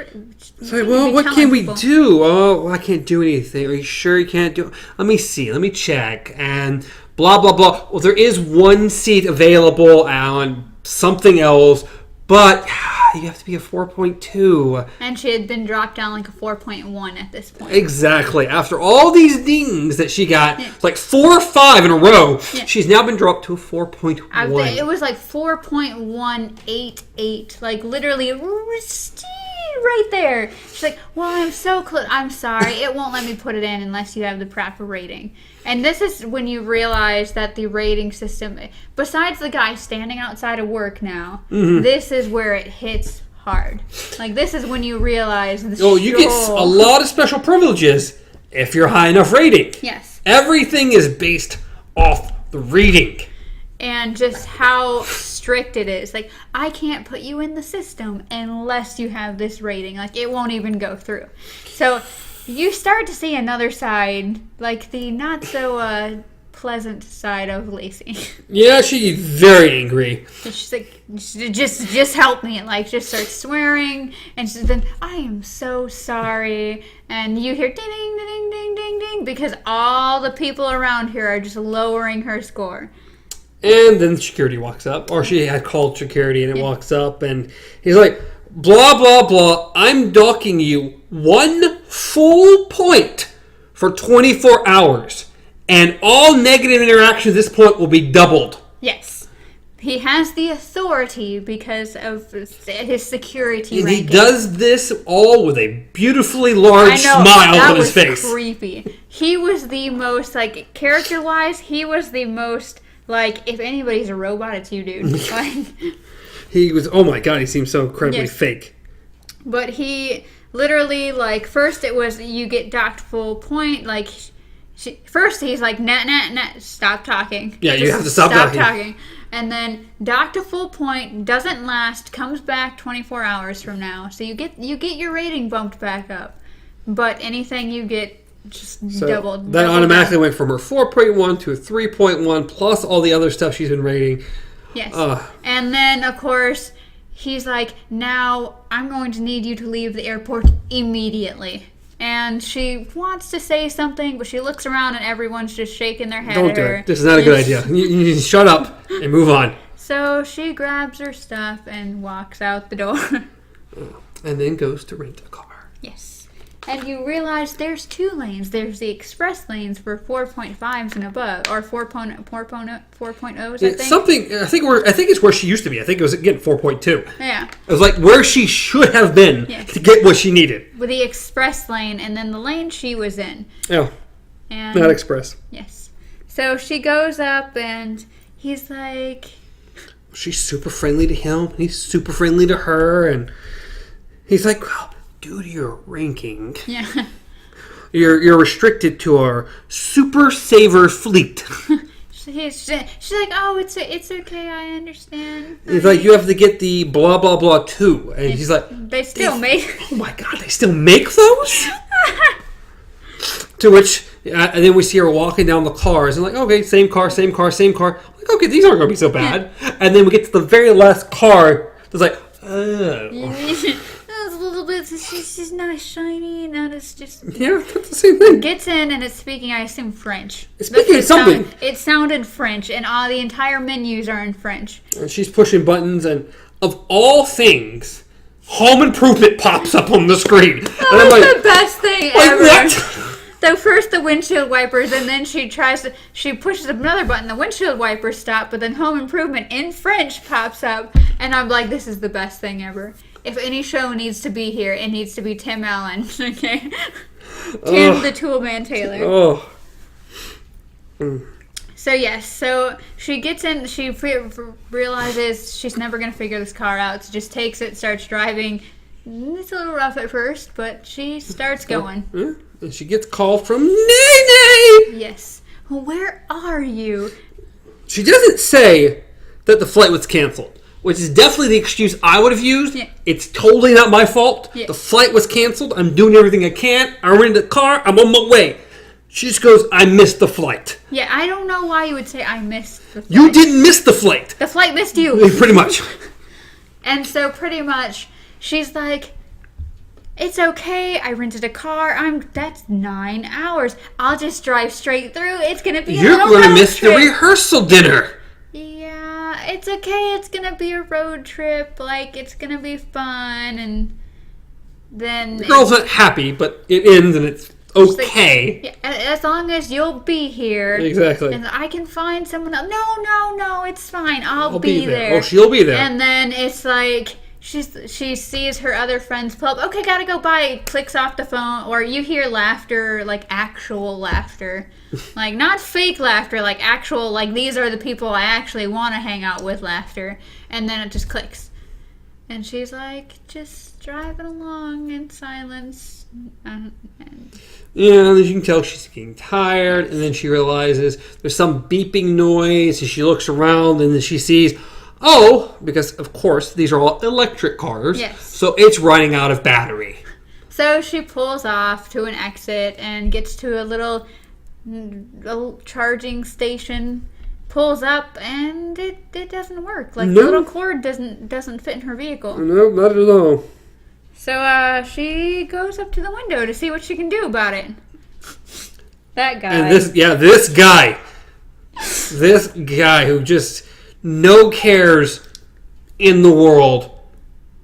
Speaker 1: well, what can we do? Oh, I can't do anything. Are you sure you can't do it? Let me see. Let me check. And blah, blah, blah. Well, there is one seat available on something else, but you have to be a 4.2.
Speaker 2: And she had been dropped down like a 4.1 at this point.
Speaker 1: Exactly. After all these dings that she got, like 4 or 5 in a row, she's now been dropped to a 4.1.
Speaker 2: It was like 4.188. Like literally right there. She's like, well, I'm so close. I'm sorry. It won't let me put it in unless you have the proper rating. And this is when you realize that the rating system, besides the guy standing outside of work now, this is where it hits hard. Like, this is when you realize...
Speaker 1: you get a lot of special privileges if you're high enough rating.
Speaker 2: Yes.
Speaker 1: Everything is based off the rating.
Speaker 2: And just how strict it is. Like, I can't put you in the system unless you have this rating. Like, it won't even go through. So... you start to see another side, like the not so pleasant side of Lacey.
Speaker 1: Yeah, she's very angry.
Speaker 2: She's like, just help me, and like just starts swearing, and she's then, I am so sorry, and you hear ding ding ding ding ding ding because all the people around here are just lowering her score.
Speaker 1: And then security walks up, or she had called security, and it walks up, and he's like, blah blah blah. I'm docking you 1 full point for 24 hours. And all negative interactions at this point will be doubled.
Speaker 2: Yes. He has the authority because of his security
Speaker 1: and
Speaker 2: ranking.
Speaker 1: He does this all with a beautifully large smile on his face.
Speaker 2: That was creepy. He was the most, like, character-wise, he was the most, like, if anybody's a robot, it's you, dude. Like,
Speaker 1: he was, oh my god, he seems so incredibly fake.
Speaker 2: But he... literally, like, first it was you get docked full point. Like, first he's like, nah, stop talking.
Speaker 1: Yeah, you have to stop talking.
Speaker 2: And then docked to full point, doesn't last, comes back 24 hours from now. So you get your rating bumped back up. But anything you get just doubled.
Speaker 1: That automatically went from her 4.1 to a 3.1 plus all the other stuff she's been rating.
Speaker 2: Yes. And then, of course... he's like, now I'm going to need you to leave the airport immediately. And she wants to say something, but she looks around and everyone's just shaking their head
Speaker 1: at her. Don't do it. This is not a good idea. You need to shut up and move on.
Speaker 2: So she grabs her stuff and walks out the door.
Speaker 1: And then goes to rent a car.
Speaker 2: Yes. And you realize there's 2 lanes. There's the express lanes for 4.5s and above, or 4.0s, I think.
Speaker 1: Something. I think it's where she used to be. I think it was getting 4.2.
Speaker 2: Yeah.
Speaker 1: It was like where she should have been to get what she needed.
Speaker 2: With the express lane, and then the lane she was in.
Speaker 1: Oh. And, not express.
Speaker 2: Yes. So she goes up, and he's like...
Speaker 1: she's super friendly to him. He's super friendly to her, and he's like, well, due to your ranking, you're restricted to our super saver fleet.
Speaker 2: She's like, oh, it's okay, I understand.
Speaker 1: He's like, you have to get the blah blah blah too, and he's like,
Speaker 2: they still make.
Speaker 1: Oh my god, they still make those. To which, and then we see her walking down the cars, and like, okay, same car. I'm like, okay, these aren't going to be so bad. And then we get to the very last car. It's like, oh.
Speaker 2: She's not shiny, and it's just...
Speaker 1: yeah, that's the same thing.
Speaker 2: Gets in, and it's speaking, I assume, French.
Speaker 1: It's speaking something.
Speaker 2: It sounded French, and all the entire menus are in French.
Speaker 1: And she's pushing buttons, and of all things, Home Improvement pops up on the screen.
Speaker 2: That was the best thing ever.
Speaker 1: What?
Speaker 2: So first the windshield wipers, and then she pushes another button, the windshield wipers stop, but then Home Improvement in French pops up, and I'm like, this is the best thing ever. If any show needs to be here, it needs to be Tim Allen, okay? Tim the Toolman Taylor.
Speaker 1: Oh.
Speaker 2: So yes, so she gets in, she realizes she's never going to figure this car out, so just takes it, starts driving. It's a little rough at first, but she starts going.
Speaker 1: And she gets called from Nene!
Speaker 2: Yes. Where are you?
Speaker 1: She doesn't say that the flight was canceled, which is definitely the excuse I would have used.
Speaker 2: Yeah.
Speaker 1: It's totally not my fault.
Speaker 2: Yeah.
Speaker 1: The flight was canceled. I'm doing everything I can. I rented the car. I'm on my way. She just goes, I missed the flight.
Speaker 2: Yeah, I don't know why you would say I missed the flight.
Speaker 1: You didn't miss the flight.
Speaker 2: The flight missed you.
Speaker 1: Pretty much.
Speaker 2: And so pretty much, she's like, it's okay, I rented a car, that's 9 hours. I'll just drive straight through. It's going to be
Speaker 1: You're
Speaker 2: a
Speaker 1: going to
Speaker 2: road
Speaker 1: miss
Speaker 2: trip.
Speaker 1: the rehearsal dinner.
Speaker 2: Yeah, it's okay. It's going to be a road trip. Like, it's going to be fun. And then...
Speaker 1: The girl's not happy, but it ends and it's okay.
Speaker 2: Like, yeah, as long as you'll be here.
Speaker 1: Exactly.
Speaker 2: And I can find someone else. No, it's fine. I'll be there.
Speaker 1: Oh, she'll be there.
Speaker 2: And then it's like... She sees her other friends pull up. Okay, gotta go by. Clicks off the phone. Or you hear laughter, like actual laughter. Like, not fake laughter, like actual, like these are the people I actually want to hang out with laughter. And then it just clicks. And she's like, just driving along in silence.
Speaker 1: Yeah, and then you can tell she's getting tired. And then she realizes there's some beeping noise. And she looks around and then she sees... Oh, because, of course, these are all electric cars.
Speaker 2: Yes.
Speaker 1: So it's running out of battery.
Speaker 2: So she pulls off to an exit and gets to a little charging station, pulls up, and it doesn't work. Like, the little cord doesn't fit in her vehicle.
Speaker 1: No, not at all.
Speaker 2: So she goes up to the window to see what she can do about it. That guy.
Speaker 1: And this guy who just... no cares in the world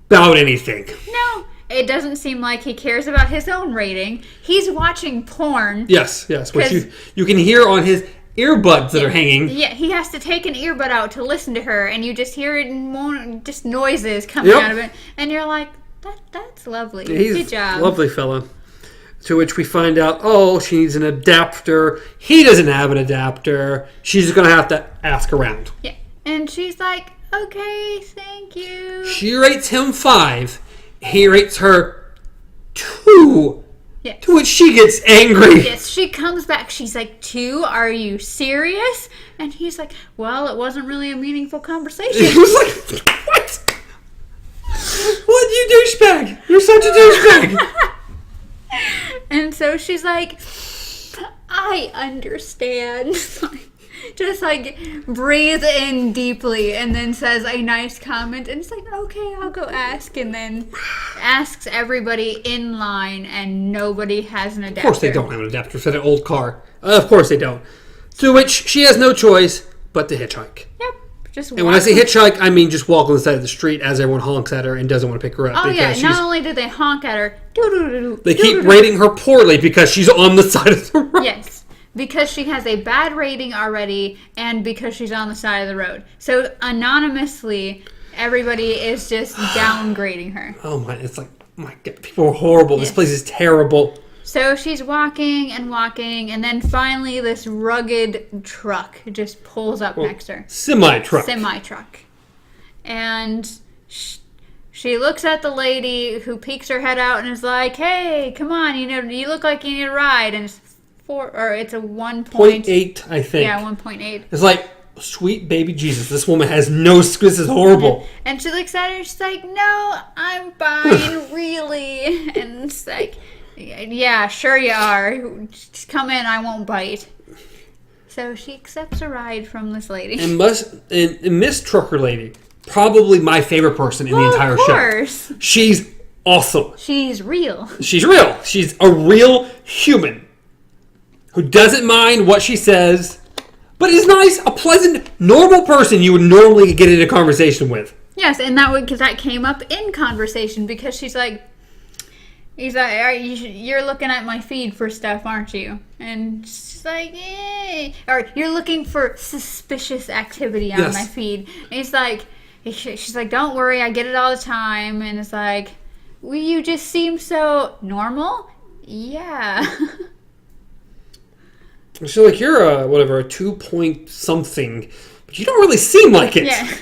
Speaker 1: about anything.
Speaker 2: No, it doesn't seem like he cares about his own rating. He's watching porn.
Speaker 1: Yes, which you can hear on his earbuds that are hanging.
Speaker 2: Yeah, he has to take an earbud out to listen to her, and you just hear it in just noises coming out of it, and you're like, that's lovely.
Speaker 1: He's
Speaker 2: good job.
Speaker 1: A lovely fella. To which we find out, she needs an adapter. He doesn't have an adapter. She's just going to have to ask around.
Speaker 2: Yeah. And she's like, okay, thank you.
Speaker 1: She rates him 5. He rates her 2.
Speaker 2: Yes.
Speaker 1: To which she gets angry.
Speaker 2: Yes, she comes back. She's like, 2? Are you serious? And he's like, well, it wasn't really a meaningful conversation.
Speaker 1: He was like, what? What, you douchebag? You're such a douchebag.
Speaker 2: And so she's like, I understand. Just like breathe in deeply and then says a nice comment and it's like, okay, I'll go ask, and then asks everybody in line and nobody has an adapter.
Speaker 1: Of course they don't have an adapter for an old car. Of course they don't. To which she has no choice but to hitchhike.
Speaker 2: Yep. Just
Speaker 1: and when I say hitchhike, I mean just walk on the side of the street as everyone honks at her and doesn't want to pick her up.
Speaker 2: Oh yeah, not only do they honk at her,
Speaker 1: they keep rating her poorly because she's on the side of the road.
Speaker 2: Yes. Because she has a bad rating already and because she's on the side of the road. So anonymously, everybody is just downgrading her.
Speaker 1: Oh my, it's like, my God, people are horrible. Yes. This place is terrible.
Speaker 2: So she's walking and walking, and then finally this rugged truck just pulls up next to her. Semi-truck. And she looks at the lady who peeks her head out and is like, hey, come on, you look like you need a ride. And it's a 1.8,
Speaker 1: I think.
Speaker 2: Yeah, 1.8.
Speaker 1: It's like, sweet baby Jesus, this woman has no... This is horrible.
Speaker 2: And she looks at her, she's like, no, I'm fine, really. And it's like, yeah, sure you are. Just come in, I won't bite. So she accepts a ride from this lady.
Speaker 1: And Miss Trucker Lady, probably my favorite person in the entire show. She's awesome.
Speaker 2: She's real.
Speaker 1: She's a real human who doesn't mind what she says, but is nice, a pleasant, normal person you would normally get in a conversation with.
Speaker 2: Yes, and because that came up in conversation because she's like, He's like, you're looking at my feed for stuff, aren't you? And she's like, eh. Or you're looking for suspicious activity on my feed. And he's like, she's like, don't worry, I get it all the time. And it's like, well, you just seem so normal. Yeah.
Speaker 1: She's like, you're a 2 point something, but you don't really seem like it.
Speaker 2: Yeah.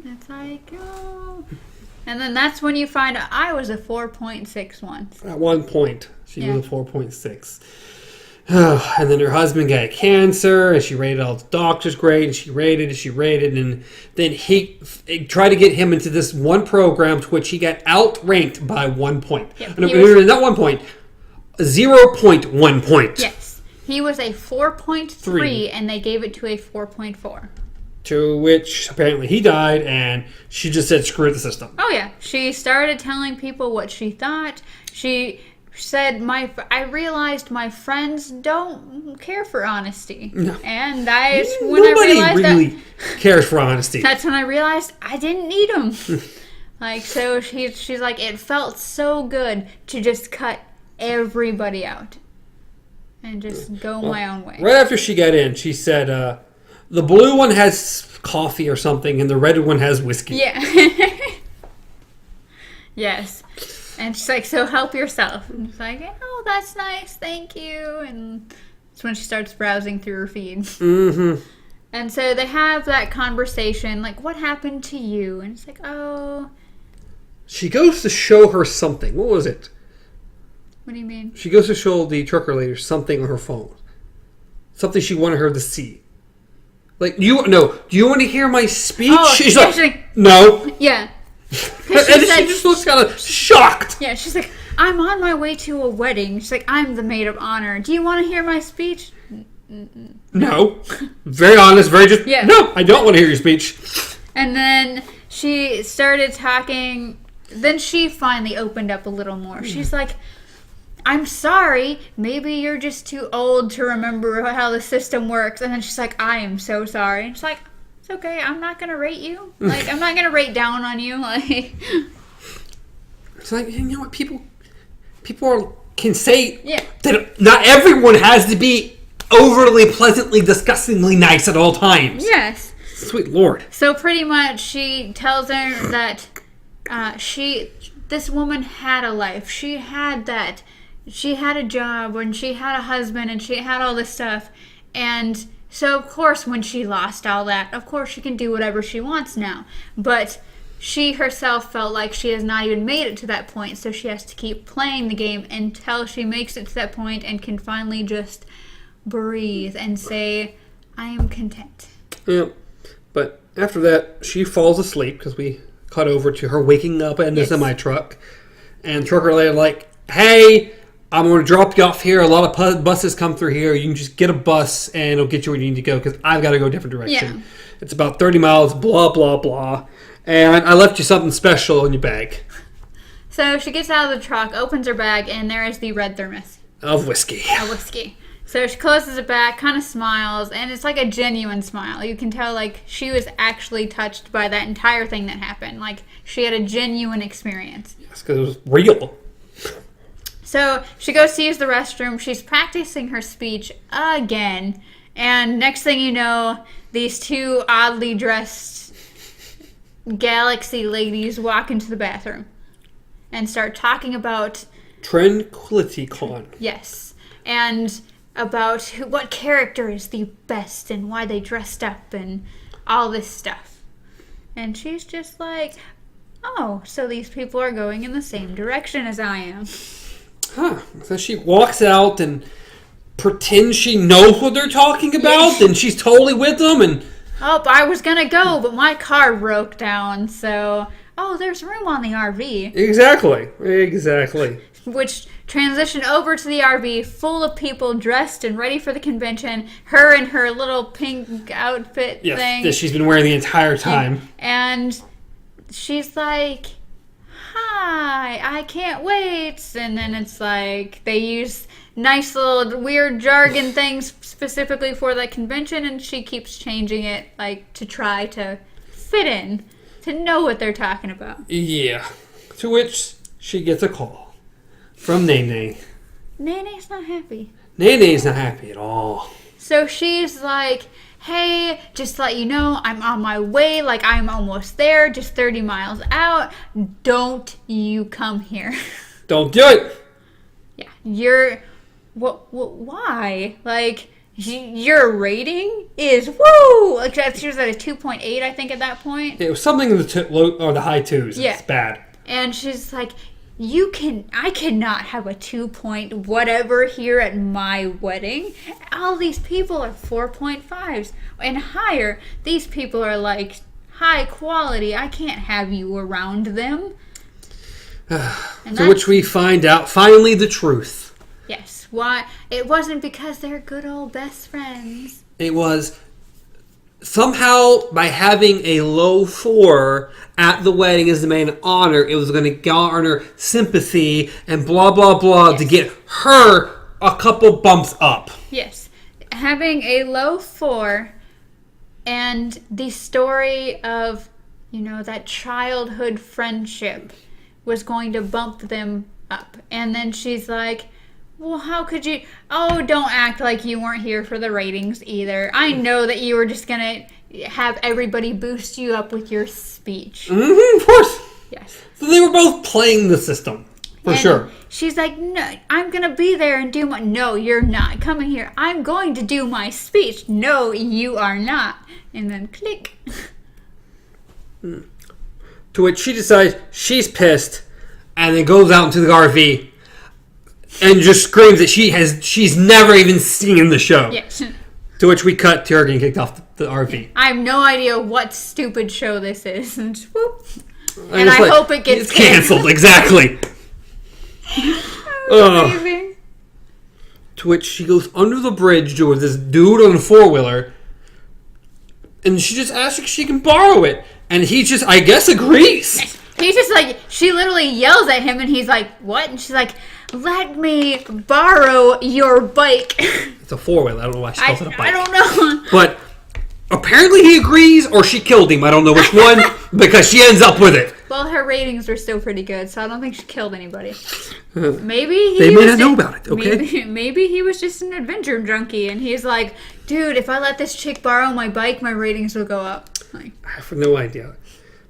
Speaker 2: It's like, oh. And then that's when you find out I was a 4.6 once.
Speaker 1: At one point, she was a 4.6. And then her husband got cancer, and she rated all the doctors great, and she rated, and then he tried to get him into this one program to which he got outranked by 1 point.
Speaker 2: Yep,
Speaker 1: not 1 point, 0.1 point.
Speaker 2: Yes. He was a 4.3, and they gave it to a 4.4.
Speaker 1: To which, apparently, he died, and she just said, screw the system.
Speaker 2: Oh, yeah. She started telling people what she thought. She said, I realized my friends don't care for honesty. No. And
Speaker 1: Nobody really cares for honesty.
Speaker 2: That's when I realized I didn't need them. Like, so she's like, it felt so good to just cut everybody out and just go my own way.
Speaker 1: Right after she got in, she said, the blue one has coffee or something, and the red one has whiskey.
Speaker 2: Yeah. Yes. And she's like, so help yourself. And she's like, oh, that's nice, thank you. And that's when she starts browsing through her feed.
Speaker 1: Mm-hmm.
Speaker 2: And so they have that conversation, like, what happened to you? And it's like, oh.
Speaker 1: She goes to show her something. What was it?
Speaker 2: What do you mean?
Speaker 1: She goes to show the trucker lady something on her phone. Something she wanted her to see. Like, do you want to hear my speech?
Speaker 2: Oh,
Speaker 1: she's
Speaker 2: yeah,
Speaker 1: like, no.
Speaker 2: Yeah.
Speaker 1: And she just looks kind of shocked.
Speaker 2: Yeah, she's like, I'm on my way to a wedding. She's like, I'm the maid of honor. Do you want to hear my speech?
Speaker 1: No. Very honest, no, I don't want to hear your speech.
Speaker 2: And then she started talking. Then she finally opened up a little more. She's like, I'm sorry. Maybe you're just too old to remember how the system works. And then she's like, I am so sorry. And she's like, it's okay. I'm not going to rate you. Like, I'm not going to rate down on you. Like,
Speaker 1: it's like, you know what? People can say that not everyone has to be overly, pleasantly, disgustingly nice at all times.
Speaker 2: Yes.
Speaker 1: Sweet Lord.
Speaker 2: So pretty much she tells her that this woman had a life. She had that. She had a job and she had a husband and she had all this stuff. And so, of course, when she lost all that, of course she can do whatever she wants now. But she herself felt like she has not even made it to that point. So she has to keep playing the game until she makes it to that point and can finally just breathe and say, I am content.
Speaker 1: Yeah. But after that, she falls asleep because we cut over to her waking up in the semi-truck. And trucker lady like, hey, I'm going to drop you off here. A lot of buses come through here. You can just get a bus and it'll get you where you need to go because I've got to go a different direction. Yeah. It's about 30 miles, blah, blah, blah. And I left you something special in your bag.
Speaker 2: So she gets out of the truck, opens her bag, and there is the red thermos.
Speaker 1: Of whiskey.
Speaker 2: So she closes it back, kind of smiles, and it's like a genuine smile. You can tell, like, she was actually touched by that entire thing that happened. Like, she had a genuine experience.
Speaker 1: Yes, because it was real.
Speaker 2: So she goes to use the restroom. She's practicing her speech again. And next thing you know, these two oddly dressed galaxy ladies walk into the bathroom and start talking about
Speaker 1: Tranquility Con.
Speaker 2: Yes. And about what character is the best and why they dressed up and all this stuff. And she's just like, oh, so these people are going in the same direction as I am.
Speaker 1: Huh. So she walks out and pretends she knows what they're talking about, and she's totally with them. And
Speaker 2: I was gonna go, but my car broke down. So, there's room on the RV.
Speaker 1: Exactly.
Speaker 2: Which transitioned over to the RV, full of people dressed and ready for the convention. Her in her little pink outfit thing
Speaker 1: that she's been wearing the entire time.
Speaker 2: And she's like, hi, I can't wait. And then it's like they use nice little weird jargon things specifically for that convention, and she keeps changing it like to try to fit in, to know what they're talking about.
Speaker 1: Yeah. To which she gets a call. from Nene.
Speaker 2: Nene's not happy.
Speaker 1: Nene's not happy at all.
Speaker 2: So she's like, hey, just to let you know, I'm on my way. Like, I'm almost there, just 30 miles out. Don't you come here.
Speaker 1: Don't do it.
Speaker 2: Yeah, you're... Why? Like, your rating is, woo! Like, she was at a 2.8, I think, at that point.
Speaker 1: It was something in the low or the high twos.
Speaker 2: Yeah.
Speaker 1: It's bad.
Speaker 2: And she's like, I cannot have a 2 point whatever here at my wedding. All these people are 4.5s and higher. These people are like high quality. I can't have you around them.
Speaker 1: To which we find out finally the truth.
Speaker 2: Yes. Why? It wasn't because they're good old best friends.
Speaker 1: It was somehow by having a low 4 at the wedding as the main honor, it was going to garner sympathy and blah, blah, blah to get her a couple bumps up.
Speaker 2: Yes. Having a low 4 and the story of, that childhood friendship was going to bump them up. And then she's like, well, how could you... Oh, don't act like you weren't here for the ratings either. I know that you were just going to have everybody boost you up with your speech.
Speaker 1: Mm-hmm, of course.
Speaker 2: Yes.
Speaker 1: So they were both playing the system, for sure.
Speaker 2: She's like, no, I'm going to be there and do my... No, you're not coming here. I'm going to do my speech. No, you are not. And then click.
Speaker 1: To which she decides she's pissed and then goes out into the RV and just screams that she's never even seen the show.
Speaker 2: Yes.
Speaker 1: To which we cut to her getting kicked off the RV.
Speaker 2: I have no idea what stupid show this is. And whoop. And I hope it gets
Speaker 1: canceled. Exactly.
Speaker 2: Amazing.
Speaker 1: To which she goes under the bridge with this dude on a 4-wheeler. And she just asks if she can borrow it. And he just, I guess, agrees.
Speaker 2: He's just like, she literally yells at him and he's like, what? And she's like, let me borrow your bike.
Speaker 1: It's a 4-wheeler. I don't know why she calls it a bike.
Speaker 2: I don't know.
Speaker 1: But apparently he agrees or she killed him. I don't know which one because she ends up with it.
Speaker 2: Well, her ratings were still pretty good, so I don't think she killed anybody. Maybe he
Speaker 1: They may not know about it, okay?
Speaker 2: Maybe he was just an adventure junkie and he's like, dude, if I let this chick borrow my bike, my ratings will go up. Like,
Speaker 1: I have no idea.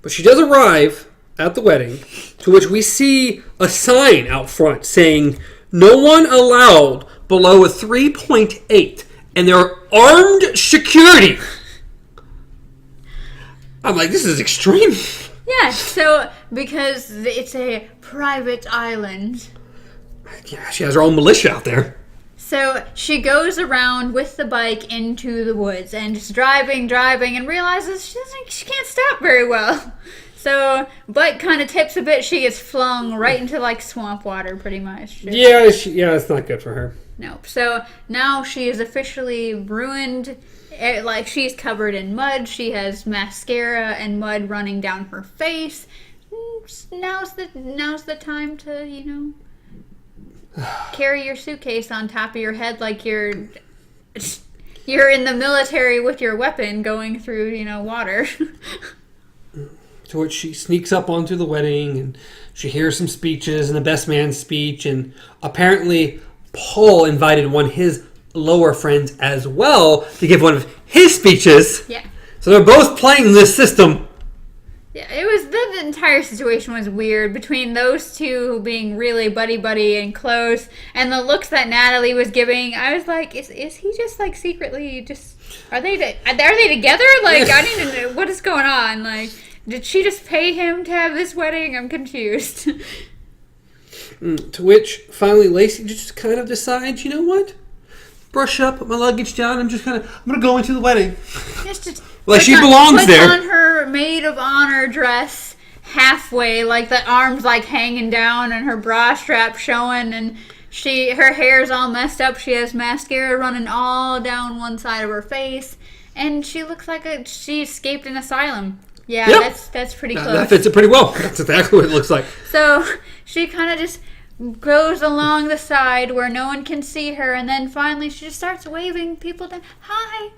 Speaker 1: But she does arrive at the wedding, to which we see a sign out front saying, no one allowed below a 3.8, and they're armed security. I'm like, this is extreme.
Speaker 2: Yeah, so, because it's a private island.
Speaker 1: Yeah, she has her own militia out there.
Speaker 2: So she goes around with the bike into the woods and just driving, and realizes she can't stop very well. So bike kind of tips a bit. She gets flung right into like swamp water, pretty much.
Speaker 1: Yeah, it's not good for her.
Speaker 2: Nope. So now she is officially ruined. Like, she's covered in mud. She has mascara and mud running down her face. Now's the time to, carry your suitcase on top of your head like you're in the military with your weapon going through, water.
Speaker 1: To which she sneaks up onto the wedding and she hears some speeches and the best man's speech, and apparently Paul invited one of his lower friends as well to give one of his speeches.
Speaker 2: Yeah.
Speaker 1: So they're both playing this system.
Speaker 2: Yeah, the entire situation was weird between those two being really buddy and close, and the looks that Natalie was giving. I was like, is he just like secretly just are they together? Like, I need to know what is going on. Like, did she just pay him to have this wedding? I'm confused.
Speaker 1: To which finally Lacey just kind of decides, you know what? Brush up, put my luggage down. I'm gonna go into the wedding. Like, she belongs there.
Speaker 2: Puts on her maid of honor dress halfway, like the arms like hanging down and her bra strap showing, and her hair's all messed up. She has mascara running all down one side of her face, and she looks like she escaped an asylum. Yeah, yep. That's pretty close.
Speaker 1: That fits it pretty well. That's exactly what it looks like.
Speaker 2: So she kind of just goes along the side where no one can see her, and then finally she just starts waving people down. Hi.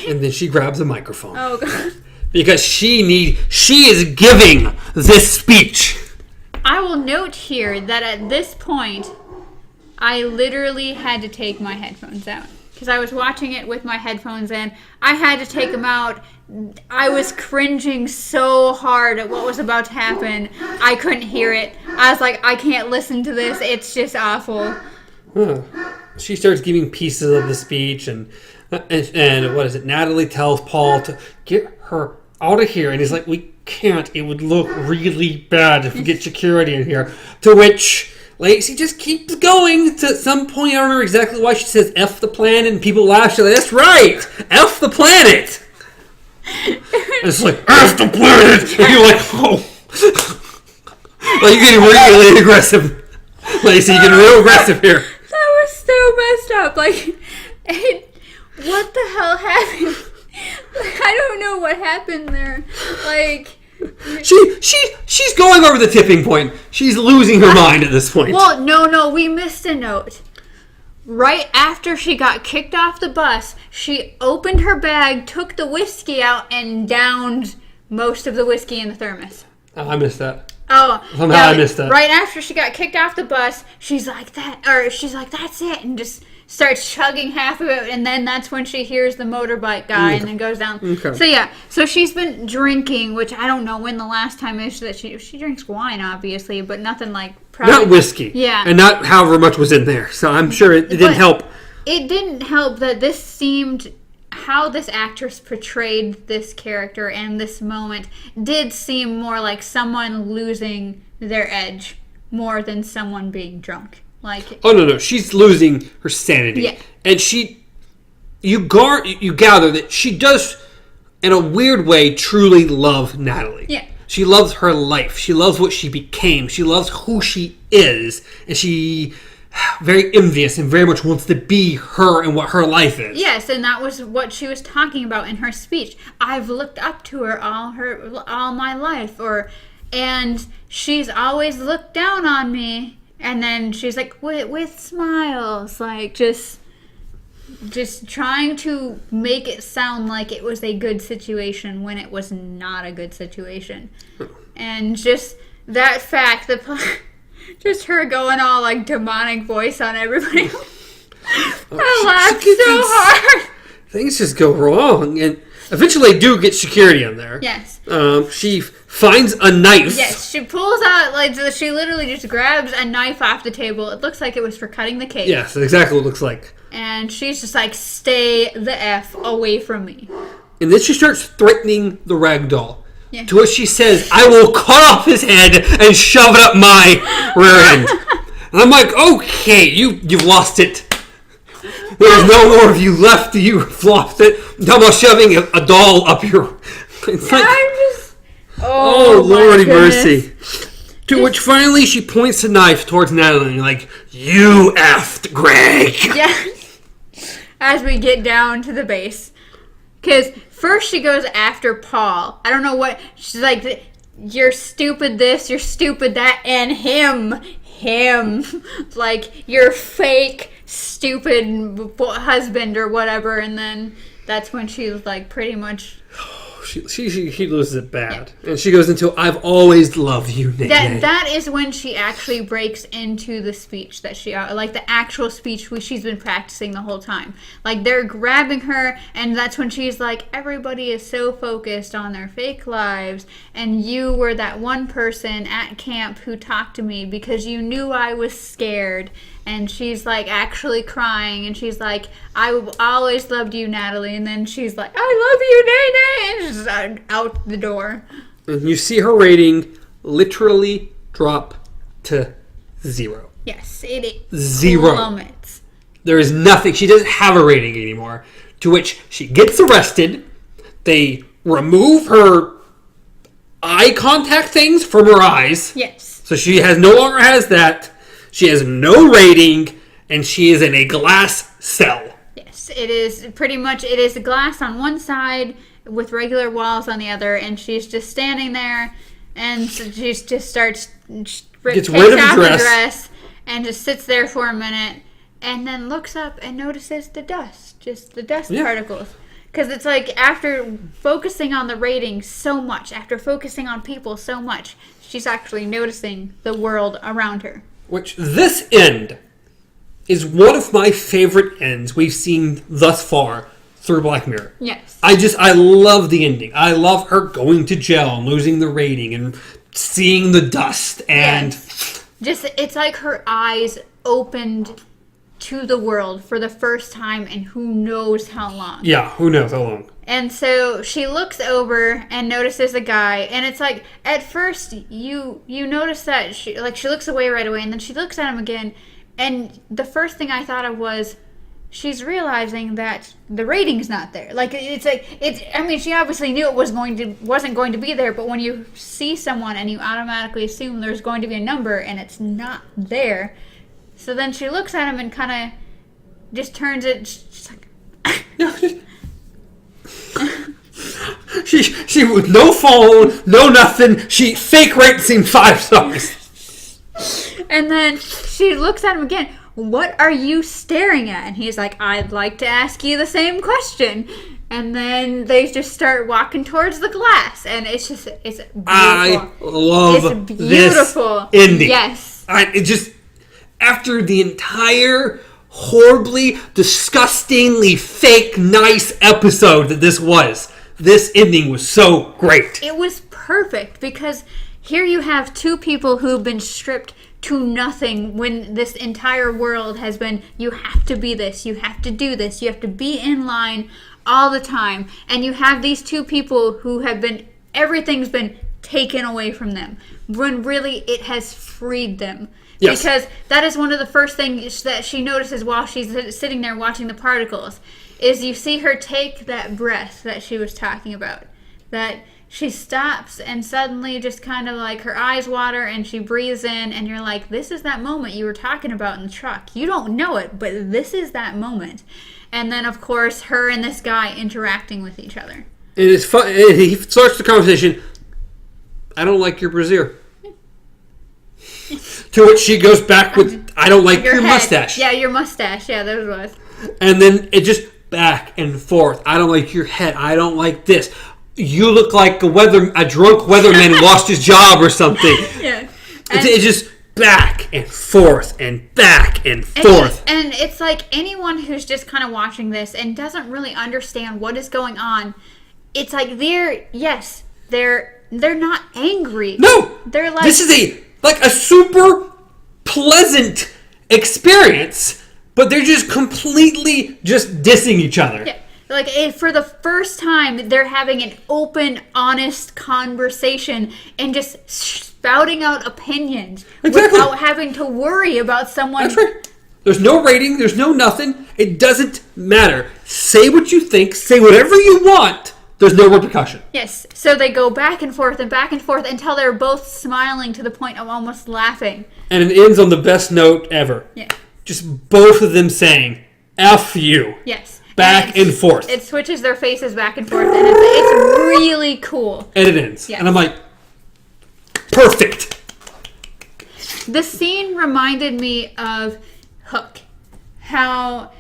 Speaker 1: And then she grabs a microphone.
Speaker 2: Oh, God.
Speaker 1: Because she is giving this speech.
Speaker 2: I will note here that at this point, I literally had to take my headphones out. Because I was watching it with my headphones in. I had to take them out. I was cringing so hard at what was about to happen. I couldn't hear it. I was like, I can't listen to this. It's just awful.
Speaker 1: She starts giving pieces of the speech, and what is it? Natalie tells Paul to get her out of here. And he's like, we can't. It would look really bad if we get security in here. To which Lacey just keeps going. To some point, I don't remember exactly why she says F the planet, and people laugh. She's like, that's right! F the planet! And it's like, F the planet! And you're like, oh. Like, you're getting really aggressive. Lacey, you're getting real aggressive here.
Speaker 2: That was so messed up. Like, what the hell happened? I don't know what happened there. Like... She's going over the tipping point. She's losing her mind at this point. Well, no, we missed a note. Right after she got kicked off the bus, she opened her bag, took the whiskey out, and downed most of the whiskey in the thermos.
Speaker 1: Oh, I missed that.
Speaker 2: Oh,
Speaker 1: somehow I missed that.
Speaker 2: Right after she got kicked off the bus, she's like, that's it, and just starts chugging half of it, and then that's when she hears the motorbike guy and then goes down. Okay. So she's been drinking, which I don't know when the last time is that she drinks wine, obviously, but nothing like... Probably,
Speaker 1: not whiskey.
Speaker 2: Yeah.
Speaker 1: And not however much was in there, so I'm sure it didn't help.
Speaker 2: It didn't help that this seemed... How this actress portrayed this character and this moment did seem more like someone losing their edge more than someone being drunk. Like,
Speaker 1: oh no, she's losing her sanity,
Speaker 2: yeah.
Speaker 1: And you gather that she does, in a weird way, truly love Natalie.
Speaker 2: Yeah,
Speaker 1: she loves her life. She loves what she became. She loves who she is, and she very envious and very much wants to be her and what her life is.
Speaker 2: Yes, and that was what she was talking about in her speech. I've looked up to her all my life, and she's always looked down on me. And then she's like, with smiles, like just trying to make it sound like it was a good situation when it was not a good situation. And just that fact, just her going all like demonic voice on everybody. I laughed so hard.
Speaker 1: Things just go wrong, and eventually they do get security in there.
Speaker 2: Yes.
Speaker 1: She finds a knife.
Speaker 2: Yes, she pulls out, like, she literally just grabs a knife off the table. It looks like it was for cutting the cake.
Speaker 1: Yes, that's exactly what it looks like.
Speaker 2: And she's just like, stay the F away from me.
Speaker 1: And then she starts threatening the rag doll.
Speaker 2: Yeah.
Speaker 1: To which she says, I will cut off his head and shove it up my rear end. And I'm like, okay, you've lost it. There's no more of you left. You've lost it. I'm talking about shoving a doll up your... It's like, oh Lordy mercy. To which finally she points the knife towards Natalie and like, you effed Greg.
Speaker 2: Yeah. As we get down to the base. Because first she goes after Paul. I don't know what... She's like, you're stupid this, you're stupid that, and him. Like, you're fake, stupid husband or whatever. And then that's when she's like pretty much...
Speaker 1: She loses it bad. Yeah. And she goes into, I've always loved you, Nate.
Speaker 2: That is when she actually breaks into the speech that she, like the actual speech she's been practicing the whole time. Like, they're grabbing her, and that's when she's like, everybody is so focused on their fake lives, and you were that one person at camp who talked to me because you knew I was scared. And she's like actually crying, and she's like, I always loved you, Natalie. And then she's like, I love you, Nene. And she's out the door.
Speaker 1: And you see her rating literally drop to 0.
Speaker 2: Yes, it
Speaker 1: 0.
Speaker 2: plummets.
Speaker 1: There is nothing. She doesn't have a rating anymore. To which she gets arrested. They remove her eye contact things from her eyes.
Speaker 2: Yes.
Speaker 1: So she no longer has that. She has no rating, and she is in a glass cell.
Speaker 2: Yes, it is pretty much, it is glass on one side with regular walls on the other, and she's just standing there, and she just starts, takes off the dress, and just sits there for a minute, and then looks up and notices the dust, just the dust particles. Because it's like, after focusing on the rating so much, after focusing on people so much, she's actually noticing the world around her.
Speaker 1: Which, this end is one of my favorite ends we've seen thus far through Black Mirror.
Speaker 2: Yes.
Speaker 1: I love the ending. I love her going to jail and losing the rating and seeing the dust and...
Speaker 2: Just, it's like her eyes opened to the world for the first time in who knows how long.
Speaker 1: Yeah, who knows how long.
Speaker 2: And so she looks over and notices a guy, and it's like, at first you notice that she looks away right away, and then she looks at him again, and the first thing I thought of was, she's realizing that the rating's not there. Like, I mean, she obviously knew it wasn't going to be there, but when you see someone and you automatically assume there's going to be a number and it's not there, so then she looks at him and kind of just turns it, she's like...
Speaker 1: she with no phone, no nothing, she fake rates him 5 stars.
Speaker 2: And then she looks at him again. What are you staring at? And he's like, I'd like to ask you the same question. And then they just start walking towards the glass. And it's beautiful.
Speaker 1: I love this ending.
Speaker 2: Yes.
Speaker 1: It just, after the entire horribly, disgustingly fake nice episode that this ending was so great.
Speaker 2: It was perfect because here you have two people who've been stripped to nothing when this entire world has been, you have to be this, you have to do this, you have to be in line all the time. And you have these two people who have been, everything's been taken away from them when really it has freed them. Yes. Because that is one of the first things that she notices while she's sitting there watching the particles, is you see her take that breath that she was talking about. That she stops and suddenly just kind of like her eyes water and she breathes in and you're like, this is that moment you were talking about in the truck. You don't know it, but this is that moment. And then, of course, her and this guy interacting with each other.
Speaker 1: It is fun. He starts the conversation, I don't like your brassiere. To which she goes back with, I don't like your mustache.
Speaker 2: Yeah, your mustache. Yeah, that was.
Speaker 1: And then it just back and forth. I don't like your head. I don't like this. You look like a drunk weatherman lost his job or something.
Speaker 2: Yeah.
Speaker 1: It's just back and forth and back and forth.
Speaker 2: And it's like anyone who's just kind of watching this and doesn't really understand what is going on, it's like they're not angry.
Speaker 1: No.
Speaker 2: They're like,
Speaker 1: this is a super pleasant experience, but they're just completely just dissing each other.
Speaker 2: Yeah. Like, for the first time, they're having an open, honest conversation and just spouting out opinions without having to worry about someone.
Speaker 1: That's right. There's no rating. There's no nothing. It doesn't matter. Say what you think. Say whatever you want. There's no repercussion.
Speaker 2: Yes. So they go back and forth until they're both smiling to the point of almost laughing.
Speaker 1: And it ends on the best note ever.
Speaker 2: Yeah.
Speaker 1: Just both of them saying, F you.
Speaker 2: Yes.
Speaker 1: Back and forth.
Speaker 2: It switches their faces back and forth, and it's really cool.
Speaker 1: And it ends.
Speaker 2: Yes.
Speaker 1: And I'm like, perfect.
Speaker 2: The scene reminded me of Hook. How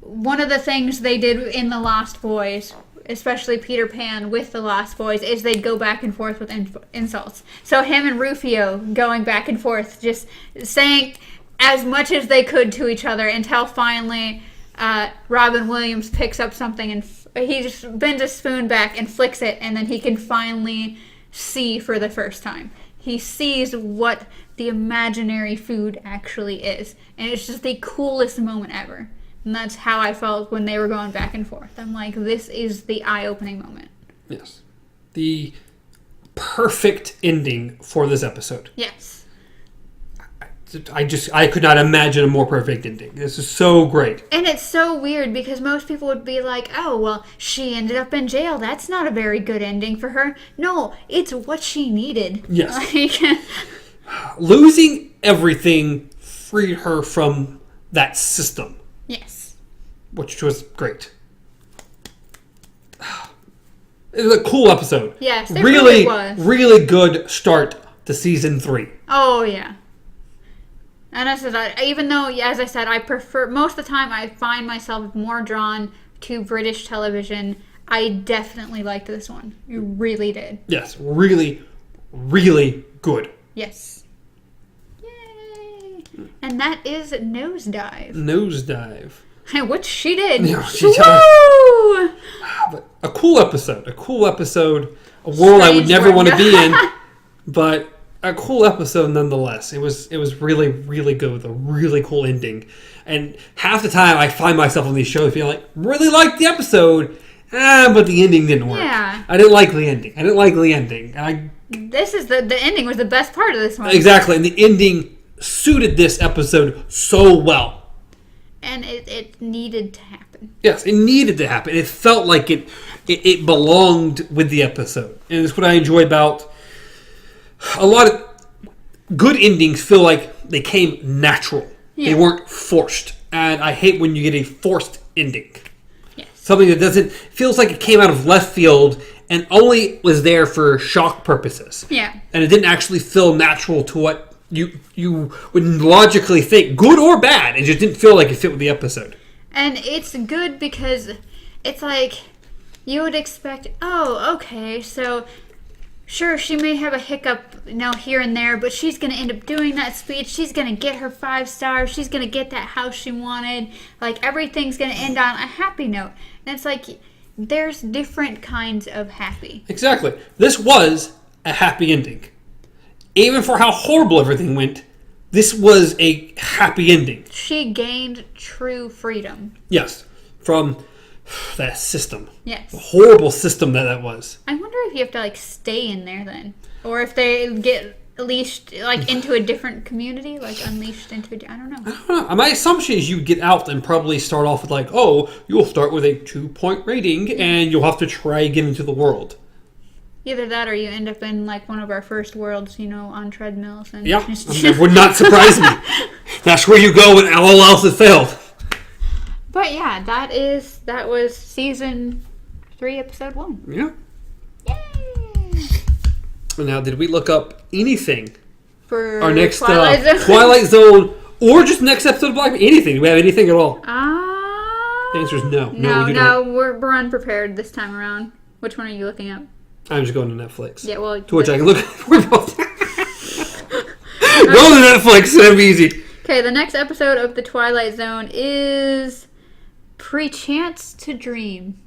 Speaker 2: one of the things they did in The Lost Boys, especially Peter Pan with The Lost Boys, is they'd go back and forth with insults. So him and Rufio going back and forth, just saying as much as they could to each other until finally... Robin Williams picks up something and he just bends a spoon back and flicks it, and then he can finally see for the first time. He sees what the imaginary food actually is, and it's just the coolest moment ever. And that's how I felt when they were going back and forth. I'm like, this is the eye-opening moment.
Speaker 1: Yes. The perfect ending for this episode.
Speaker 2: Yes.
Speaker 1: I could not imagine a more perfect ending. This is so great.
Speaker 2: And it's so weird because most people would be like, oh, well, she ended up in jail. That's not a very good ending for her. No, it's what she needed.
Speaker 1: Yes. Losing everything freed her from that system.
Speaker 2: Yes.
Speaker 1: Which was great. It was a cool episode.
Speaker 2: Yes, it really was.
Speaker 1: Really good start to season 3.
Speaker 2: Oh, yeah. And I said, even though, as I said, I prefer, most of the time I find myself more drawn to British television, I definitely liked this one. You really did.
Speaker 1: Yes, really, really good.
Speaker 2: Yes. Yay! And that is Nosedive.
Speaker 1: Nosedive.
Speaker 2: Which she did.
Speaker 1: Yeah, she
Speaker 2: Woo!
Speaker 1: did. But a cool episode. A world I would never want to be in, but a cool episode nonetheless. It was really, really good with a really cool ending. And half the time I find myself on these shows feeling like, really liked the episode, but the ending didn't work.
Speaker 2: Yeah.
Speaker 1: I didn't like the ending. And
Speaker 2: This is the ending was the best part of this one.
Speaker 1: exactly, and the ending suited this episode so well.
Speaker 2: And it needed to happen.
Speaker 1: Yes, it needed to happen. It felt like it belonged with the episode. And it's what I enjoy about a lot of good endings feel like they came natural.
Speaker 2: Yeah.
Speaker 1: They weren't forced. And I hate when you get a forced ending.
Speaker 2: Yes.
Speaker 1: Something that feels like it came out of left field and only was there for shock purposes.
Speaker 2: Yeah.
Speaker 1: And it didn't actually feel natural to what you would logically think, good or bad. It just didn't feel like it fit with the episode.
Speaker 2: And it's good because it's like you would expect, oh, okay, so sure, she may have a hiccup, here and there, but she's going to end up doing that speech. She's going to get her 5 stars. She's going to get that house she wanted. Like, everything's going to end on a happy note. And it's like, there's different kinds of happy.
Speaker 1: Exactly. This was a happy ending. Even for how horrible everything went, this was a happy ending.
Speaker 2: She gained true freedom.
Speaker 1: Yes. From that system.
Speaker 2: Yes.
Speaker 1: The horrible system that was.
Speaker 2: I wonder if you have to, stay in there then. Or if they get unleashed, into a different community. Unleashed into I don't know.
Speaker 1: I don't know. My assumption is you get out and probably start off with you'll start with a 2-point rating and you'll have to try again into the world.
Speaker 2: Either that or you end up in one of our first worlds, on treadmills. And
Speaker 1: Yeah, that would not surprise me. That's where you go when all else has failed.
Speaker 2: But yeah, that was season 3, episode 1.
Speaker 1: Yeah.
Speaker 2: Yay!
Speaker 1: Now, did we look up anything
Speaker 2: For
Speaker 1: our next
Speaker 2: Twilight Zone?
Speaker 1: Twilight Zone or just next episode of Black Mirror? Anything? Do we have anything at all?
Speaker 2: The
Speaker 1: The answer is no.
Speaker 2: No, we're unprepared this time around. Which one are you looking up?
Speaker 1: I'm just going to Netflix.
Speaker 2: Yeah, well...
Speaker 1: To which I can look at. We're both... Go to Netflix. That'd be easy.
Speaker 2: Okay, the next episode of The Twilight Zone is Pre-Chance to Dream,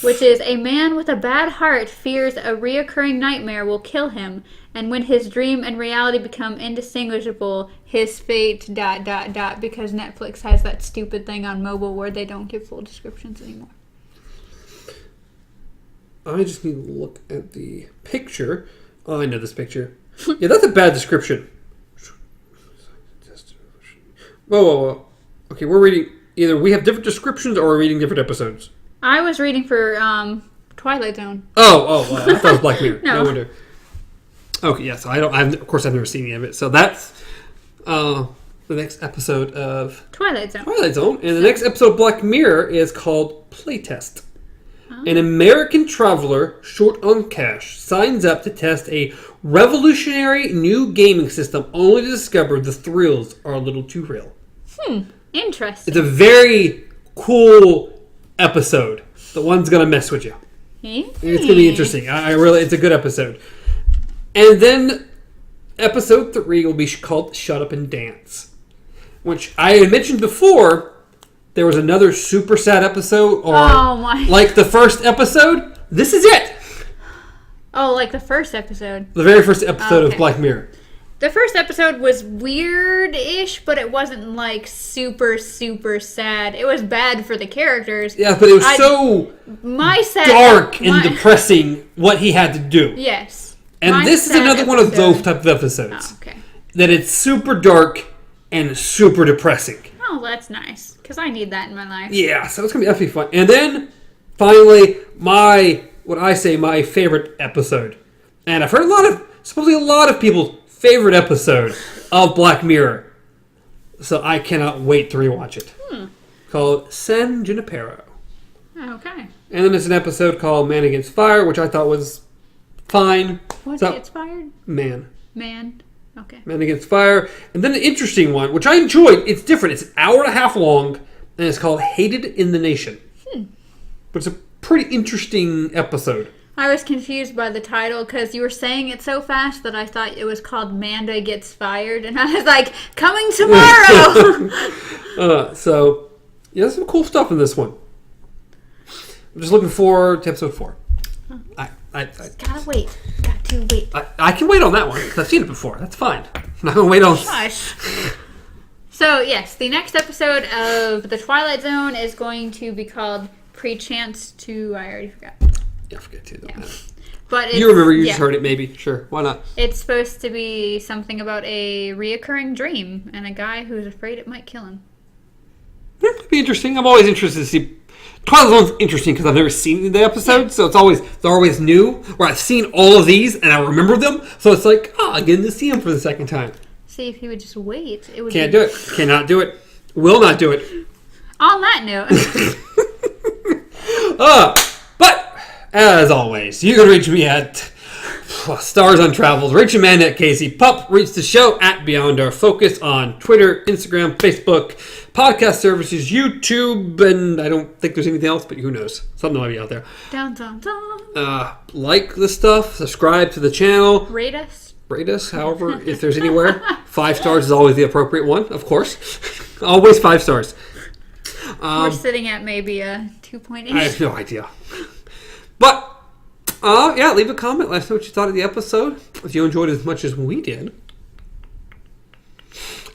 Speaker 2: which is a man with a bad heart fears a reoccurring nightmare will kill him, and when his dream and reality become indistinguishable, his fate... because Netflix has that stupid thing on mobile where they don't give full descriptions anymore.
Speaker 1: I just need to look at the picture. Oh, I know this picture. Yeah, that's a bad description. Whoa. Okay, we're reading... Either we have different descriptions or we're reading different episodes.
Speaker 2: I was reading for Twilight Zone.
Speaker 1: I thought it was Black Mirror.
Speaker 2: No.
Speaker 1: No wonder. Okay, yeah, so of course I've never seen any of it. So that's the next episode of
Speaker 2: Twilight Zone.
Speaker 1: And the next episode of Black Mirror is called Playtest. An American traveler, short on cash, signs up to test a revolutionary new gaming system only to discover the thrills are a little too real.
Speaker 2: Interesting.
Speaker 1: It's a very cool episode. The one's going to mess with you. It's going to be interesting. It's a good episode. And then episode 3 will be called Shut Up and Dance, which I had mentioned before. There was another super sad episode, or like the first episode. This is it.
Speaker 2: Oh, like the first episode.
Speaker 1: The very first episode of Black Mirror.
Speaker 2: The first episode was weird-ish, but it wasn't super, super sad. It was bad for the characters.
Speaker 1: Yeah, but it was dark and depressing what he had to do.
Speaker 2: Yes.
Speaker 1: And this is another one of those type of episodes.
Speaker 2: Oh, okay.
Speaker 1: That it's super dark and super depressing.
Speaker 2: Oh, that's nice. Because I need that in my life.
Speaker 1: Yeah, so it's going to be definitely fun. And then, finally, my favorite episode. And I've heard supposedly a lot of people's favorite episode of Black Mirror. So I cannot wait to rewatch it. Called San Junipero.
Speaker 2: Okay.
Speaker 1: And then there's an episode called Man Against Fire, which I thought was fine.
Speaker 2: What gets fired?
Speaker 1: Man.
Speaker 2: Okay.
Speaker 1: Man Against Fire. And then an interesting one, which I enjoyed. It's different. It's an hour and a half long, and it's called Hated in the Nation. But it's a pretty interesting episode.
Speaker 2: I was confused by the title because you were saying it so fast that I thought it was called Manda Gets Fired. And I was like, coming tomorrow!
Speaker 1: So, yeah, there's some cool stuff in this one. I'm just looking forward to episode 4.
Speaker 2: Gotta wait. Got to wait.
Speaker 1: I can wait on that one because I've seen it before. That's fine. I'm not going to wait on...
Speaker 2: Gosh. So, yes, the next episode of The Twilight Zone is going to be called Pre-Chance to... I already forgot.
Speaker 1: Yeah, I forget too.
Speaker 2: Yeah. But
Speaker 1: you remember, you just heard it maybe. Sure, why not?
Speaker 2: It's supposed to be something about a reoccurring dream and a guy who's afraid it might kill him.
Speaker 1: Yeah, it'd be interesting. I'm always interested to see... Twilight Zone's interesting because I've never seen the episodes, so they're always new. Where I've seen all of these and I remember them, so it's like, getting to see them for the second time.
Speaker 2: See, if he would just wait, it would.
Speaker 1: Can't do it. Cannot do it. Will not do it.
Speaker 2: On that note.
Speaker 1: But as always, you can reach me at Stars Untraveled. Reach Amanda at Casey Pup. Reach the show at Beyond Our Focus on Twitter, Instagram, Facebook, podcast services, YouTube, and I don't think there's anything else, but who knows? Something might be out there.
Speaker 2: Dun, dun, dun.
Speaker 1: Like the stuff. Subscribe to the channel.
Speaker 2: Rate us.
Speaker 1: Rate us, however, if there's anywhere. 5 stars is always the appropriate one, of course. Always 5 stars.
Speaker 2: We're sitting at maybe a 2.8.
Speaker 1: I have no idea. But, yeah, leave a comment. Let us know what you thought of the episode. If you enjoyed it as much as we did.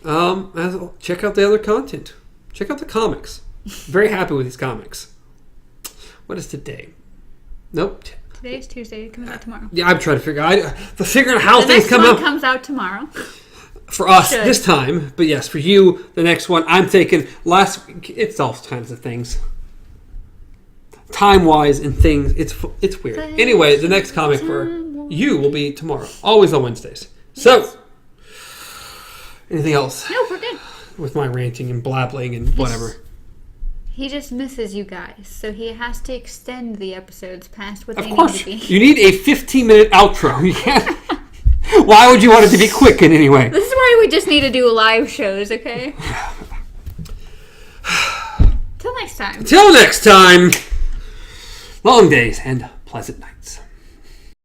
Speaker 1: Check out the other content. Check out the comics. Very happy with these comics. What is today? Nope.
Speaker 2: Today's Tuesday. It comes out tomorrow.
Speaker 1: Yeah, I'm trying to figure out how things come out.
Speaker 2: The next one comes out tomorrow.
Speaker 1: For us this time, but yes, for you, the next one, I'm taking last week. It's all kinds of things. Time-wise and things, it's weird. Anyway, the next comic for you will be tomorrow. Always on Wednesdays. So, anything else?
Speaker 2: No, we're good.
Speaker 1: With my ranting and blabbling and whatever.
Speaker 2: He just misses you guys, so he has to extend the episodes past what they need to be.
Speaker 1: You need a 15-minute outro. You can't... Why would you want it to be quick in any way?
Speaker 2: This is why we just need to do live shows, okay? Till next time.
Speaker 1: Till next time. Long days and pleasant nights.